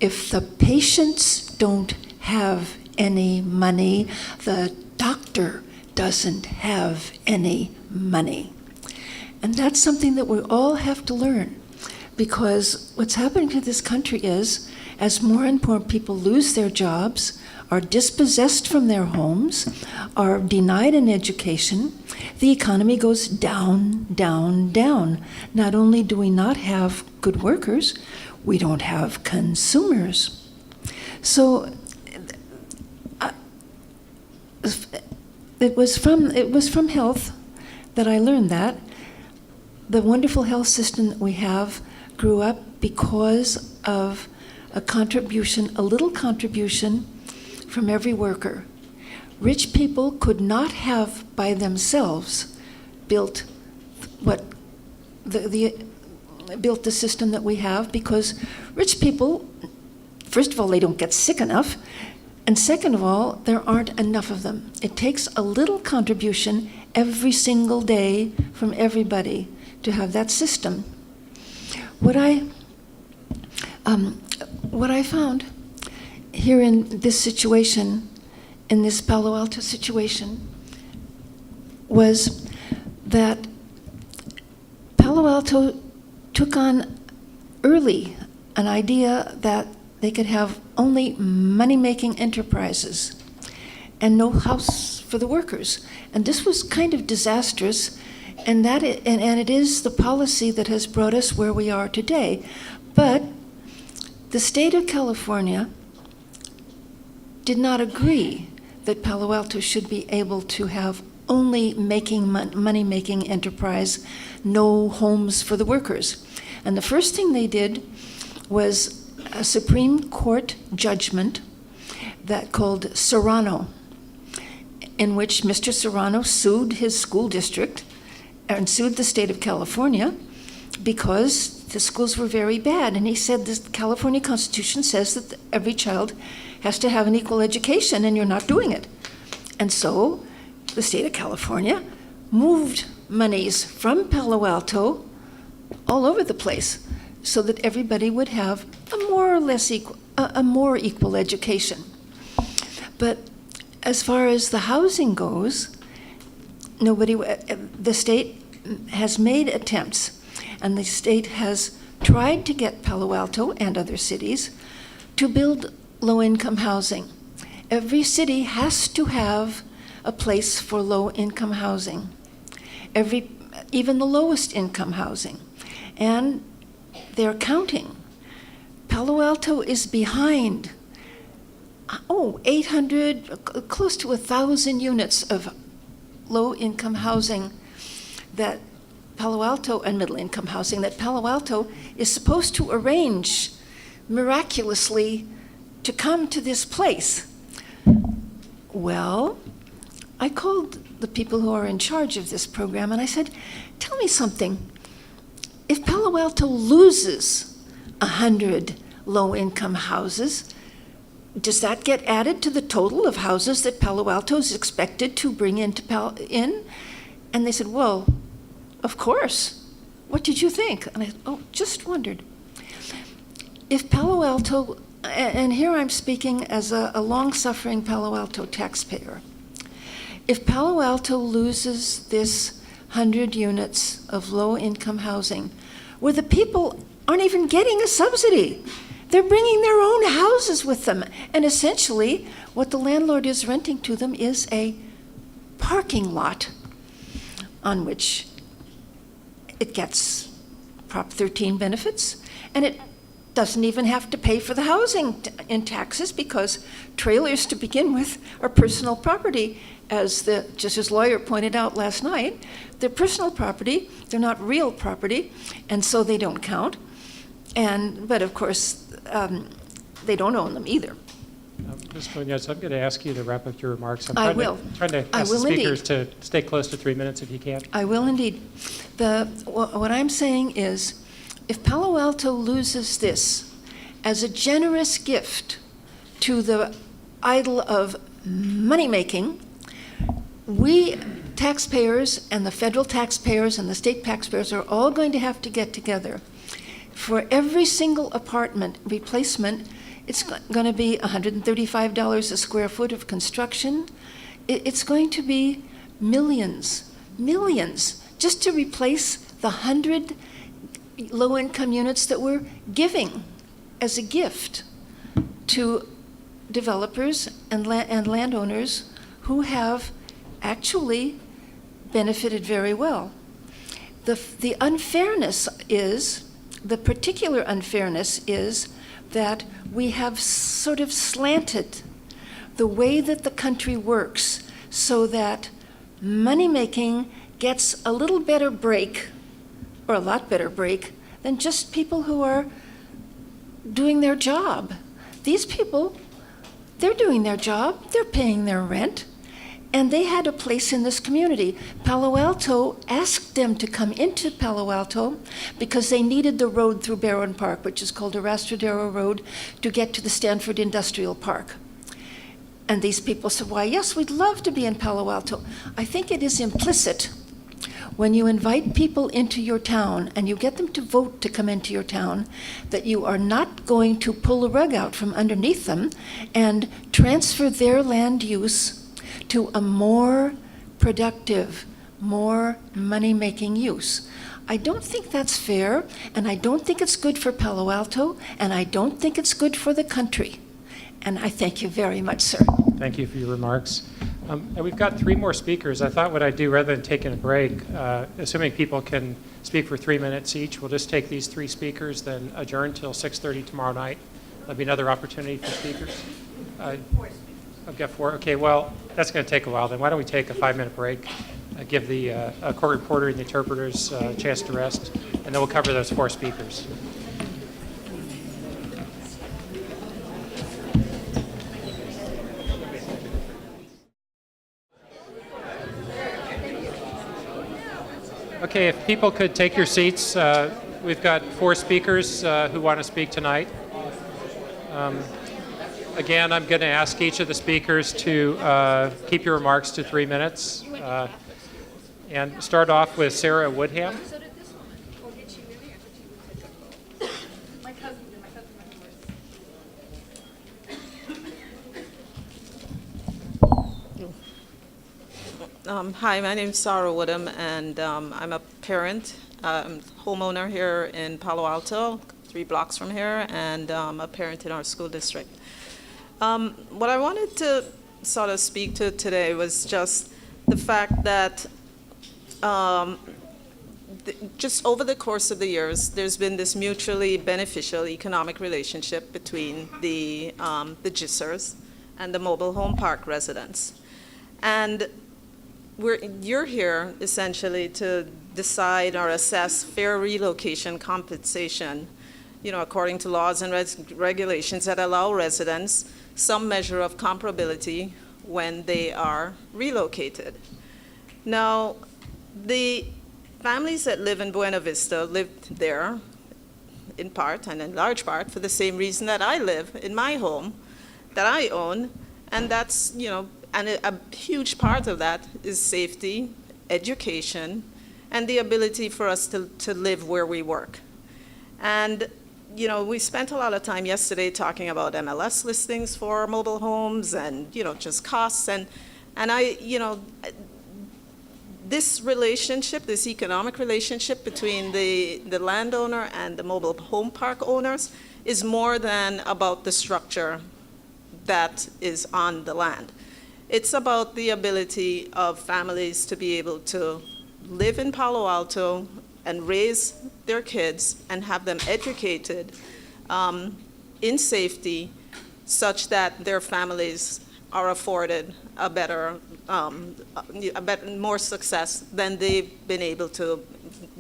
if the patients don't have any money, the doctor doesn't have any money. And that's something that we all have to learn, because what's happening to this country is, as more and more people lose their jobs, are dispossessed from their homes, are denied an education, the economy goes down, down, down. Not only do we not have good workers, we don't have consumers. So it was from health that I learned that. The wonderful health system that we have grew up because of a little contribution from every worker. Rich people could not have by themselves built built the system that we have, because rich people, first of all, they don't get sick enough, and second of all, there aren't enough of them. It takes a little contribution every single day from everybody to have that system. What I found here in this situation, in this Palo Alto situation, was that Palo Alto took on early an idea that they could have only money-making enterprises and no house for the workers. And this was kind of disastrous, and it is the policy that has brought us where we are today. But the state of California did not agree that Palo Alto should be able to have only money-making enterprise, no homes for the workers. And the first thing they did was a Supreme Court judgment that called Serrano, in which Mr. Serrano sued his school district and sued the state of California because the schools were very bad. And he said the California Constitution says that every child has to have an equal education, and you're not doing it. And so the state of California moved monies from Palo Alto all over the place so that everybody would have a more or less equal, a more equal education. But as far as the housing goes, the state has made attempts, and the state has tried to get Palo Alto and other cities to build low-income housing. Every city has to have a place for low-income housing, even the lowest income housing. And they're counting. Palo Alto is behind 800, close to 1,000 units of low-income housing that Palo Alto, and middle-income housing that Palo Alto is supposed to arrange miraculously to come to this place. Well, I called the people who are in charge of this program and I said, tell me something. If Palo Alto loses 100 low-income houses, does that get added to the total of houses that Palo Alto is expected to bring in? And they said, well, of course. What did you think? And I said, just wondered. If Palo Alto, and here I'm speaking as a long-suffering Palo Alto taxpayer, if Palo Alto loses this 100 units of low-income housing, where the people aren't even getting a subsidy, they're bringing their own houses with them, and essentially what the landlord is renting to them is a parking lot on which it gets Prop 13 benefits, and it doesn't even have to pay for the housing in taxes, because trailers to begin with are personal property. As the Justice lawyer pointed out last night, they're personal property, they're not real property, and so they don't count. But of course, they don't own them either. Ms. Munoz, I'm going to ask you to wrap up your remarks. I will. Trying to ask the speakers to stay close to 3 minutes if you can. I will indeed. What I'm saying is, if Palo Alto loses this as a generous gift to the idol of money-making, we taxpayers and the federal taxpayers and the state taxpayers are all going to have to get together. For every single apartment replacement, it's going to be $135 a square foot of construction. It's going to be millions, just to replace the 100 low-income units that we're giving as a gift to developers and landowners who have actually benefited very well. The unfairness is, the particular unfairness is that we have sort of slanted the way that the country works so that money-making gets a little better break, or a lot better break, than just people who are doing their job. These people, they're doing their job, they're paying their rent, and they had a place in this community. Palo Alto asked them to come into Palo Alto because they needed the road through Barron Park, which is called Arastradero Road, to get to the Stanford Industrial Park. And these people said, why, yes, we'd love to be in Palo Alto. I think it is implicit when you invite people into your town and you get them to vote to come into your town, that you are not going to pull the rug out from underneath them and transfer their land use to a more productive, more money-making use. I don't think that's fair, and I don't think it's good for Palo Alto, and I don't think it's good for the country. And I thank you very much, sir. Thank you for your remarks. And we've got 3 more speakers. I thought what I'd do, rather than taking a break, assuming people can speak for 3 minutes each, we'll just take these 3 speakers, then adjourn till 6:30 tomorrow night. There'll be another opportunity for speakers. I've got 4. Okay, well, that's going to take a while. Then why don't we take a 5-minute break, give the court reporter and the interpreters a chance to rest, and then we'll cover those 4 speakers. Okay, if people could take your seats. We've got 4 speakers who want to speak tonight. Again, I'm going to ask each of the speakers to keep your remarks to 3 minutes. And start off with Sarah Woodham. Hi, my name is Sarah Woodham, and I'm a parent, homeowner here in Palo Alto, 3 blocks from here, and a parent in our school district. What I wanted to sort of speak to today was just the fact that just over the course of the years, there's been this mutually beneficial economic relationship between the GISers and the mobile home park residents. And you're here essentially to decide or assess fair relocation compensation, according to laws and regulations that allow residents some measure of comparability when they are relocated. Now, the families that live in Buena Vista lived there in part and in large part for the same reason that I live in my home that I own, and that's, and a huge part of that is safety, education, and the ability for us to live where we work. And, we spent a lot of time yesterday talking about MLS listings for mobile homes and, just costs. And this relationship, this economic relationship between the landowner and the mobile home park owners is more than about the structure that is on the land. It's about the ability of families to be able to live in Palo Alto and raise their kids and have them educated in safety such that their families are afforded a better, more success than they've been able to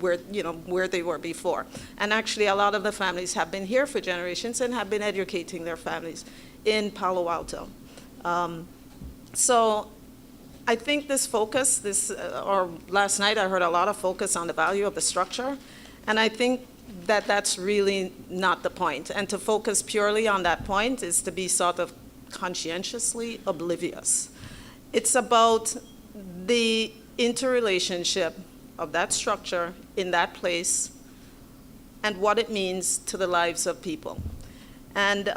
where they were before. And actually, a lot of the families have been here for generations and have been educating their families in Palo Alto. So I think this focus, or last night I heard a lot of focus on the value of the structure, and I think that that's really not the point. And to focus purely on that point is to be sort of conscientiously oblivious. It's about the interrelationship of that structure in that place and what it means to the lives of people. And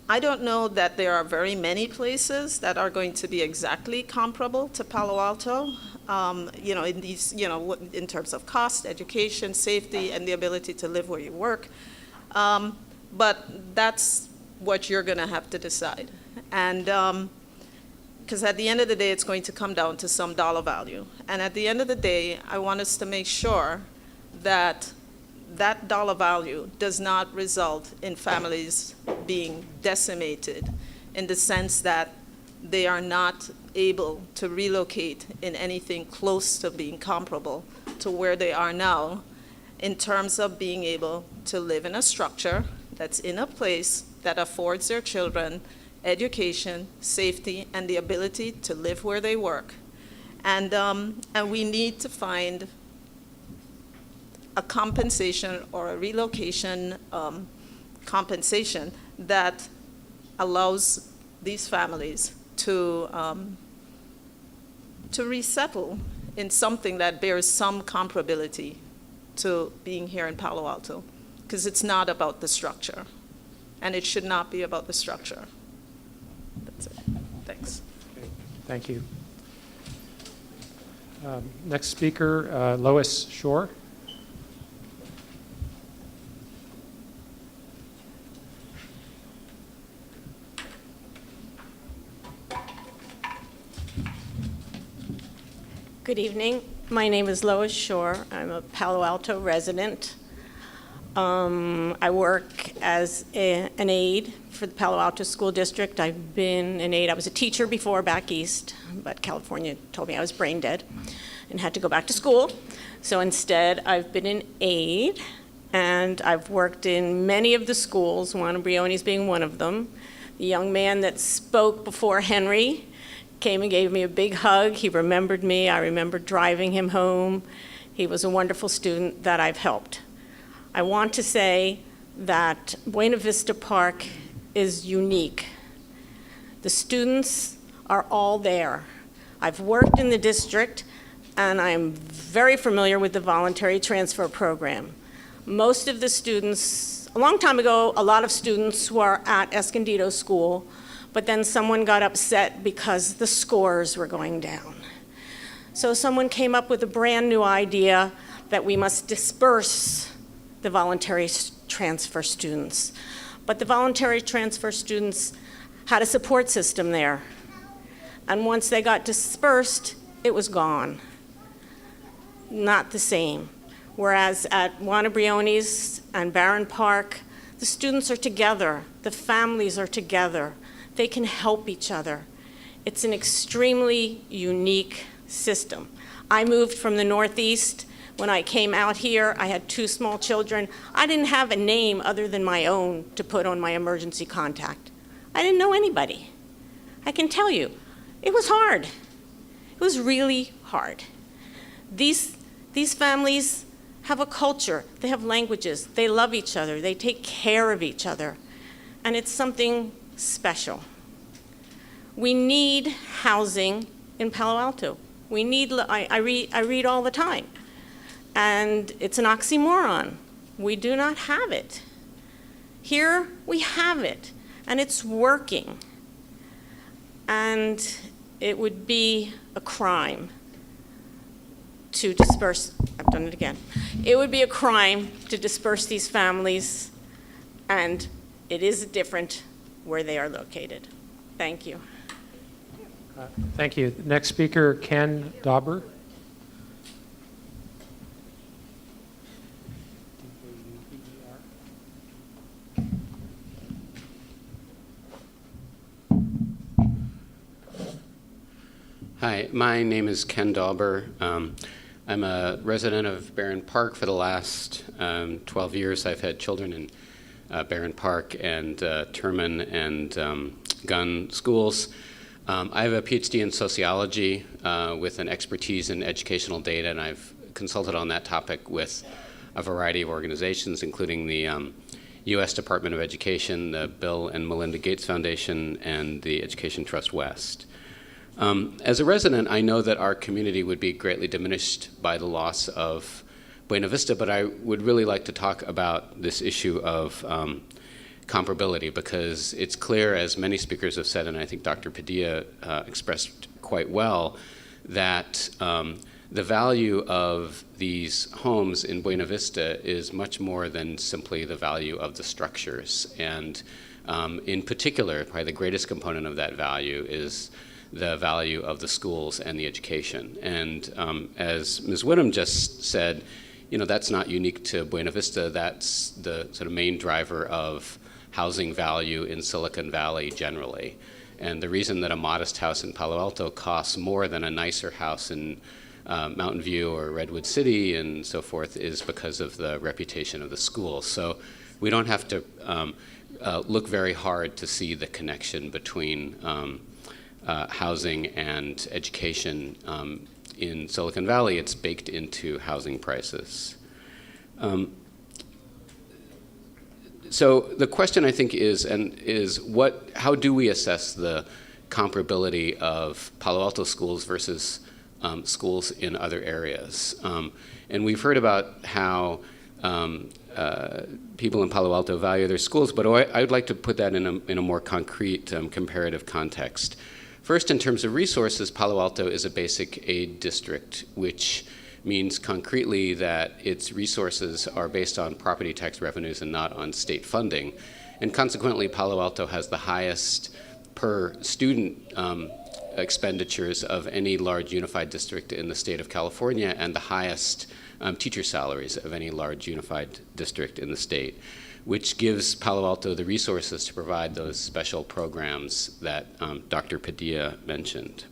I don't know that there are very many places that are going to be exactly comparable to Palo Alto, in these, in terms of cost, education, safety, and the ability to live where you work. But that's what you're going to have to decide. And because at the end of the day, it's going to come down to some dollar value. And at the end of the day, I want us to make sure that that dollar value does not result in families being decimated in the sense that they are not able to relocate in anything close to being comparable to where they are now in terms of being able to live in a structure that's in a place that affords their children education, safety, and the ability to live where they work. And we need to find a compensation or a relocation compensation that allows these families to resettle in something that bears some comparability to being here in Palo Alto, because it's not about the structure, and it should not be about the structure. That's it. Thanks. Okay. Thank you. Next speaker, Lois Shore. Good evening. My name is Lois Shore. I'm a Palo Alto resident. I work as an aide for the Palo Alto School District. I've been an aide. I was a teacher before back east, but California told me I was brain dead and had to go back to school. So instead, I've been an aide, and I've worked in many of the schools, Juan Briones being one of them. The young man that spoke before Henry came and gave me a big hug. He remembered me. I remember driving him home. He was a wonderful student that I've helped. I want to say that Buena Vista Park is unique. The students are all there. I've worked in the district, and I'm very familiar with the voluntary transfer program. Most of the students, a long time ago, a lot of students were at Escondido School, but then someone got upset because the scores were going down. So someone came up with a brand new idea that we must disperse the voluntary transfer students. But the voluntary transfer students had a support system there. And once they got dispersed, it was gone. Not the same. Whereas at Juana Briones and Barron Park, the students are together, the families are together, they can help each other. It's an extremely unique system. I moved from the Northeast. When I came out here, I had 2 small children. I didn't have a name other than my own to put on my emergency contact. I didn't know anybody. I can tell you, it was hard. It was really hard. These families have a culture, they have languages, they love each other, they take care of each other, and it's something special. We need housing in Palo Alto. We need, I read all the time, and it's an oxymoron. We do not have it. Here we have it, and it's working. And it would be a crime to disperse, I've done it again. It would be a crime to disperse these families, and it is different where they are located. Thank you. Thank you. Next speaker, Ken Dauber. Hi, my name is Ken Dauber. I'm a resident of Barron Park for the last 12 years. I've had children in Barron Park and Terman and Gunn schools. I have a PhD in sociology with an expertise in educational data, and I've consulted on that topic with a variety of organizations, including the U.S. Department of Education, the Bill and Melinda Gates Foundation, and the Education Trust West. As a resident, I know that our community would be greatly diminished by the loss of Buena Vista, but I would really like to talk about this issue of comparability, because it's clear, as many speakers have said, and I think Dr. Padilla expressed quite well, that the value of these homes in Buena Vista is much more than simply the value of the structures. And in particular, probably the greatest component of that value is the value of the schools and the education. And as Ms. Whittam just said, you know, that's not unique to Buena Vista. That's the sort of main driver of housing value in Silicon Valley generally. And the reason that a modest house in Palo Alto costs more than a nicer house in Mountain View or Redwood City and so forth is because of the reputation of the schools. So we don't have to look very hard to see the connection between housing and education in Silicon Valley. It's baked into housing prices. So the question, I think, is how do we assess the comparability of Palo Alto schools versus schools in other areas? And we've heard about how people in Palo Alto value their schools, but I would like to put that in a more concrete comparative context. First, in terms of resources, Palo Alto is a basic aid district, which means concretely that its resources are based on property tax revenues and not on state funding. And consequently, Palo Alto has the highest per student expenditures of any large unified district in the state of California, and the highest teacher salaries of any large unified district in the state, which gives Palo Alto the resources to provide those special programs that Dr. Padilla mentioned.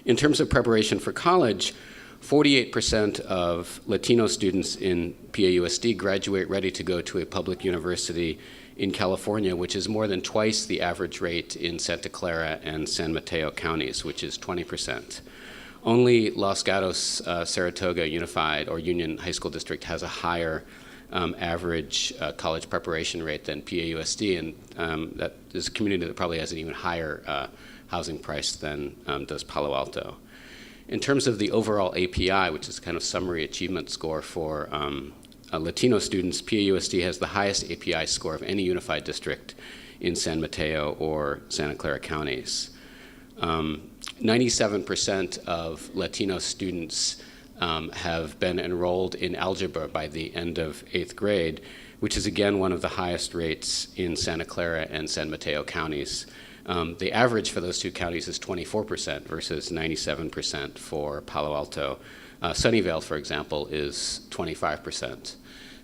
In terms of preparation for college, 48% of Latino students in PAUSD graduate ready to go to a public university in California, which is more than twice the average rate in Santa Clara and San Mateo counties, which is 20%. Only Los Gatos, Saratoga Unified or Union High School District has a higher average college preparation rate than PAUSD, and that is a community that probably has an even higher housing price than does Palo Alto. In terms of the overall API, which is kind of summary achievement score for Latino students, PAUSD has the highest API score of any unified district in San Mateo or Santa Clara counties. 97% of Latino students have been enrolled in algebra by the end of 8th grade, which is again one of the highest rates in Santa Clara and San Mateo counties. The average for those two counties is 24% versus 97% for Palo Alto. Sunnyvale, for example, is 25%.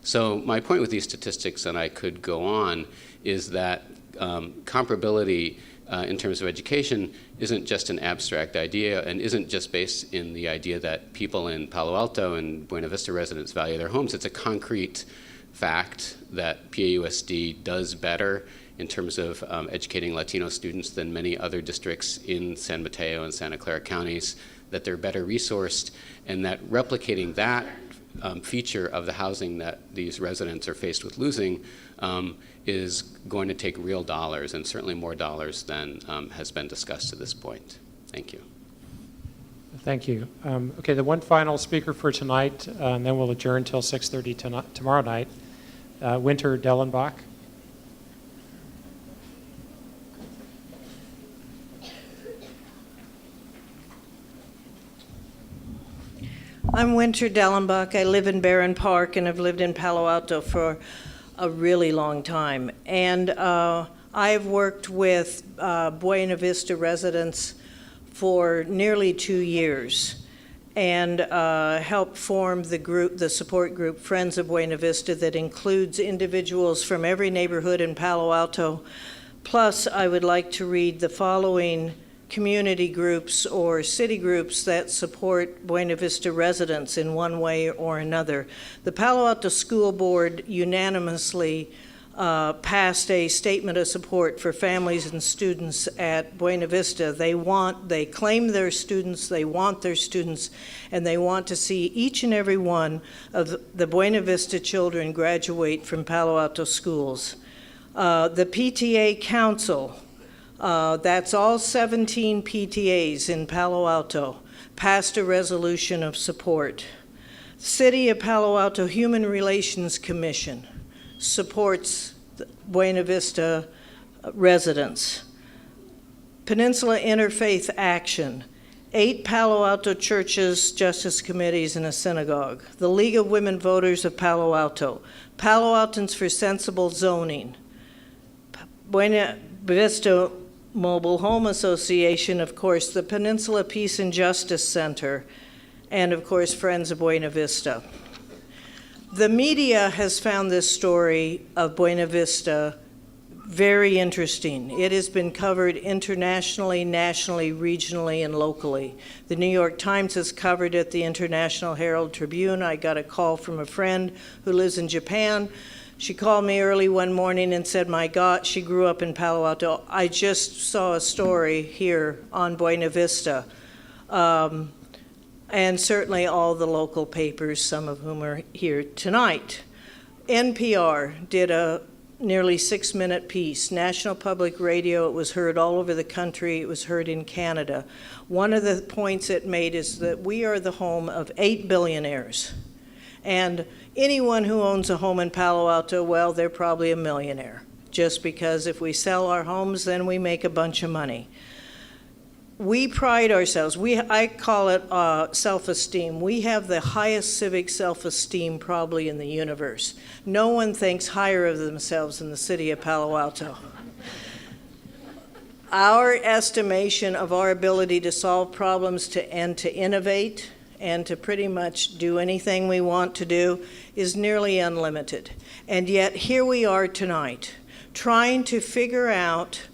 So my point with these statistics, and I could go on, is that comparability in terms of education isn't just an abstract idea and isn't just based in the idea that people in Palo Alto and Buena Vista residents value their homes. It's a concrete fact that PAUSD does better in terms of educating Latino students than many other districts in San Mateo and Santa Clara counties, that they're better resourced, and that replicating that feature of the housing that these residents are faced with losing is going to take real dollars, and certainly more dollars than has been discussed to this point. Thank you. Thank you. Okay, the one final speaker for tonight, and then we'll adjourn till 6:30 tomorrow night, Winter Dellenbach. I'm Winter Dellenbach. I live in Barron Park, and I've lived in Palo Alto for a really long time. And I've worked with Buena Vista residents for nearly 2 years and helped form the group, the support group, Friends of Buena Vista, that includes individuals from every neighborhood in Palo Alto. Plus, I would like to read the following community groups or city groups that support Buena Vista residents in one way or another. The Palo Alto School Board unanimously passed a statement of support for families and students at Buena Vista. They claim their students, they want their students, and they want to see each and every one of the Buena Vista children graduate from Palo Alto schools. The PTA Council, that's all 17 PTAs in Palo Alto, passed a resolution of support. City of Palo Alto Human Relations Commission supports Buena Vista residents. Peninsula Interfaith Action, 8 Palo Alto churches, justice committees, and a synagogue. The League of Women Voters of Palo Alto, Palo Altans for Sensible Zoning, Buena Vista Mobile Home Association, of course, the Peninsula Peace and Justice Center, and of course, Friends of Buena Vista. The media has found this story of Buena Vista very interesting. It has been covered internationally, nationally, regionally, and locally. The New York Times has covered it, the International Herald Tribune. I got a call from a friend who lives in Japan. She called me early one morning and said, my God, she grew up in Palo Alto. I just saw a story here on Buena Vista. And certainly all the local papers, some of whom are here tonight. NPR did a nearly 6-minute piece. National Public Radio, it was heard all over the country. It was heard in Canada. One of the points it made is that we are the home of 8 billionaires. And anyone who owns a home in Palo Alto, well, they're probably a millionaire. Just because if we sell our homes, then we make a bunch of money. We pride ourselves, I call it self-esteem. We have the highest civic self-esteem probably in the universe. No one thinks higher of themselves in the city of Palo Alto. Our estimation of our ability to solve problems and to innovate and to pretty much do anything we want to do is nearly unlimited. And yet here we are tonight, trying to figure out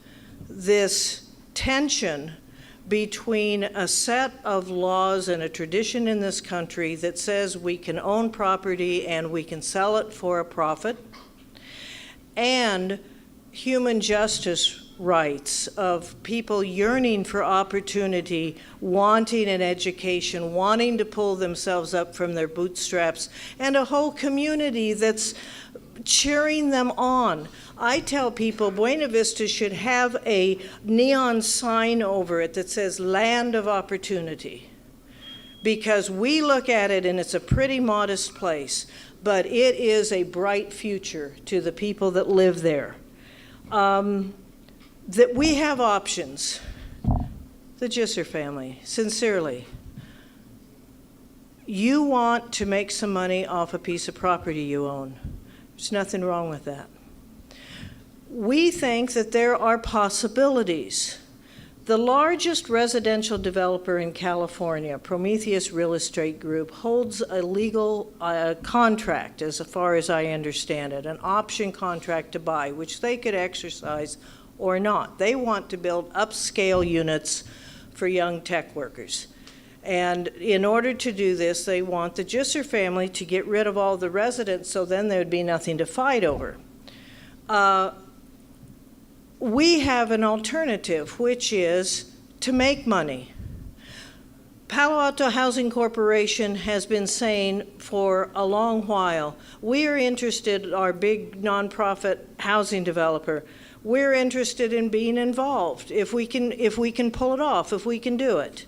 this tension between a set of laws and a tradition in this country that says we can own property and we can sell it for a profit, and human justice rights of people yearning for opportunity, wanting an education, wanting to pull themselves up from their bootstraps, and a whole community that's cheering them on. I tell people Buena Vista should have a neon sign over it that says Land of Opportunity, because we look at it and it's a pretty modest place, but it is a bright future to the people that live there. That we have options. the Gisser family, sincerely, you want to make some money off a piece of property you own. There's nothing wrong with that. We think that there are possibilities. The largest residential developer in California, Prometheus Real Estate Group, holds a legal contract, as far as I understand it, an option contract to buy, which they could exercise or not. They want to build upscale units for young tech workers. And in order to do this, they want the Gisser family to get rid of all the residents, so then there'd be nothing to fight over. We have an alternative, which is to make money. Palo Alto Housing Corporation has been saying for a long while, we are interested, our big nonprofit housing developer, we're interested in being involved if we can pull it off, if we can do it.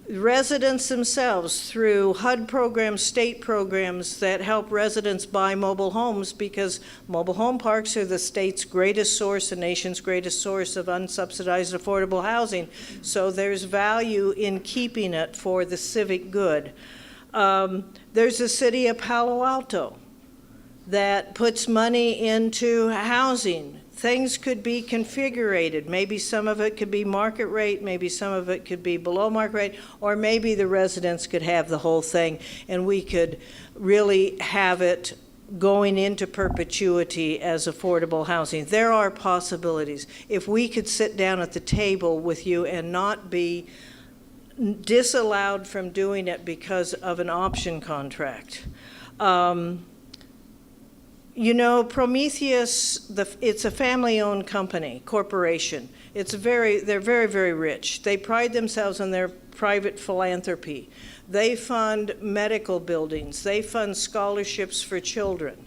Residents themselves, through HUD programs, state programs that help residents buy mobile homes, because mobile home parks are the state's greatest source, the nation's greatest source of unsubsidized affordable housing. So there's value in keeping it for the civic good. There's the city of Palo Alto that puts money into housing. Things could be configured. Maybe some of it could be market rate, maybe some of it could be below market rate, or maybe the residents could have the whole thing, and we could really have it going into perpetuity as affordable housing. There are possibilities. If we could sit down at the table with you and not be disallowed from doing it because of an option contract. You know, Prometheus, it's a family-owned company, corporation. They're very, very rich. They pride themselves on their private philanthropy. They fund medical buildings. They fund scholarships for children.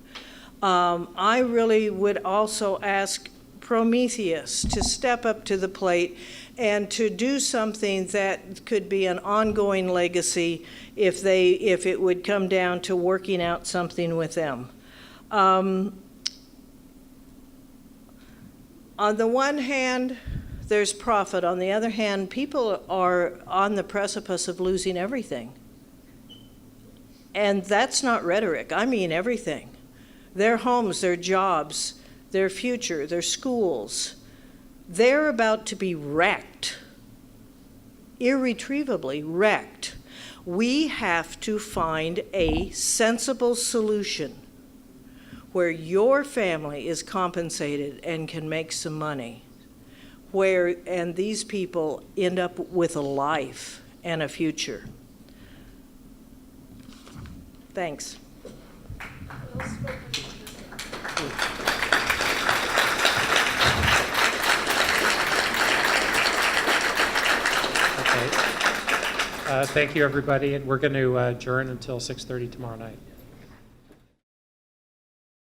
I really would also ask Prometheus to step up to the plate and to do something that could be an ongoing legacy if it would come down to working out something with them. On the one hand, there's profit. On the other hand, people are on the precipice of losing everything. And that's not rhetoric. I mean everything. Their homes, their jobs, their future, their schools. They're about to be wrecked, irretrievably wrecked. We have to find a sensible solution where your family is compensated and can make some money, and these people end up with a life and a future. Thanks. Okay. Thank you, everybody, and we're going to adjourn until 6:30 tomorrow night.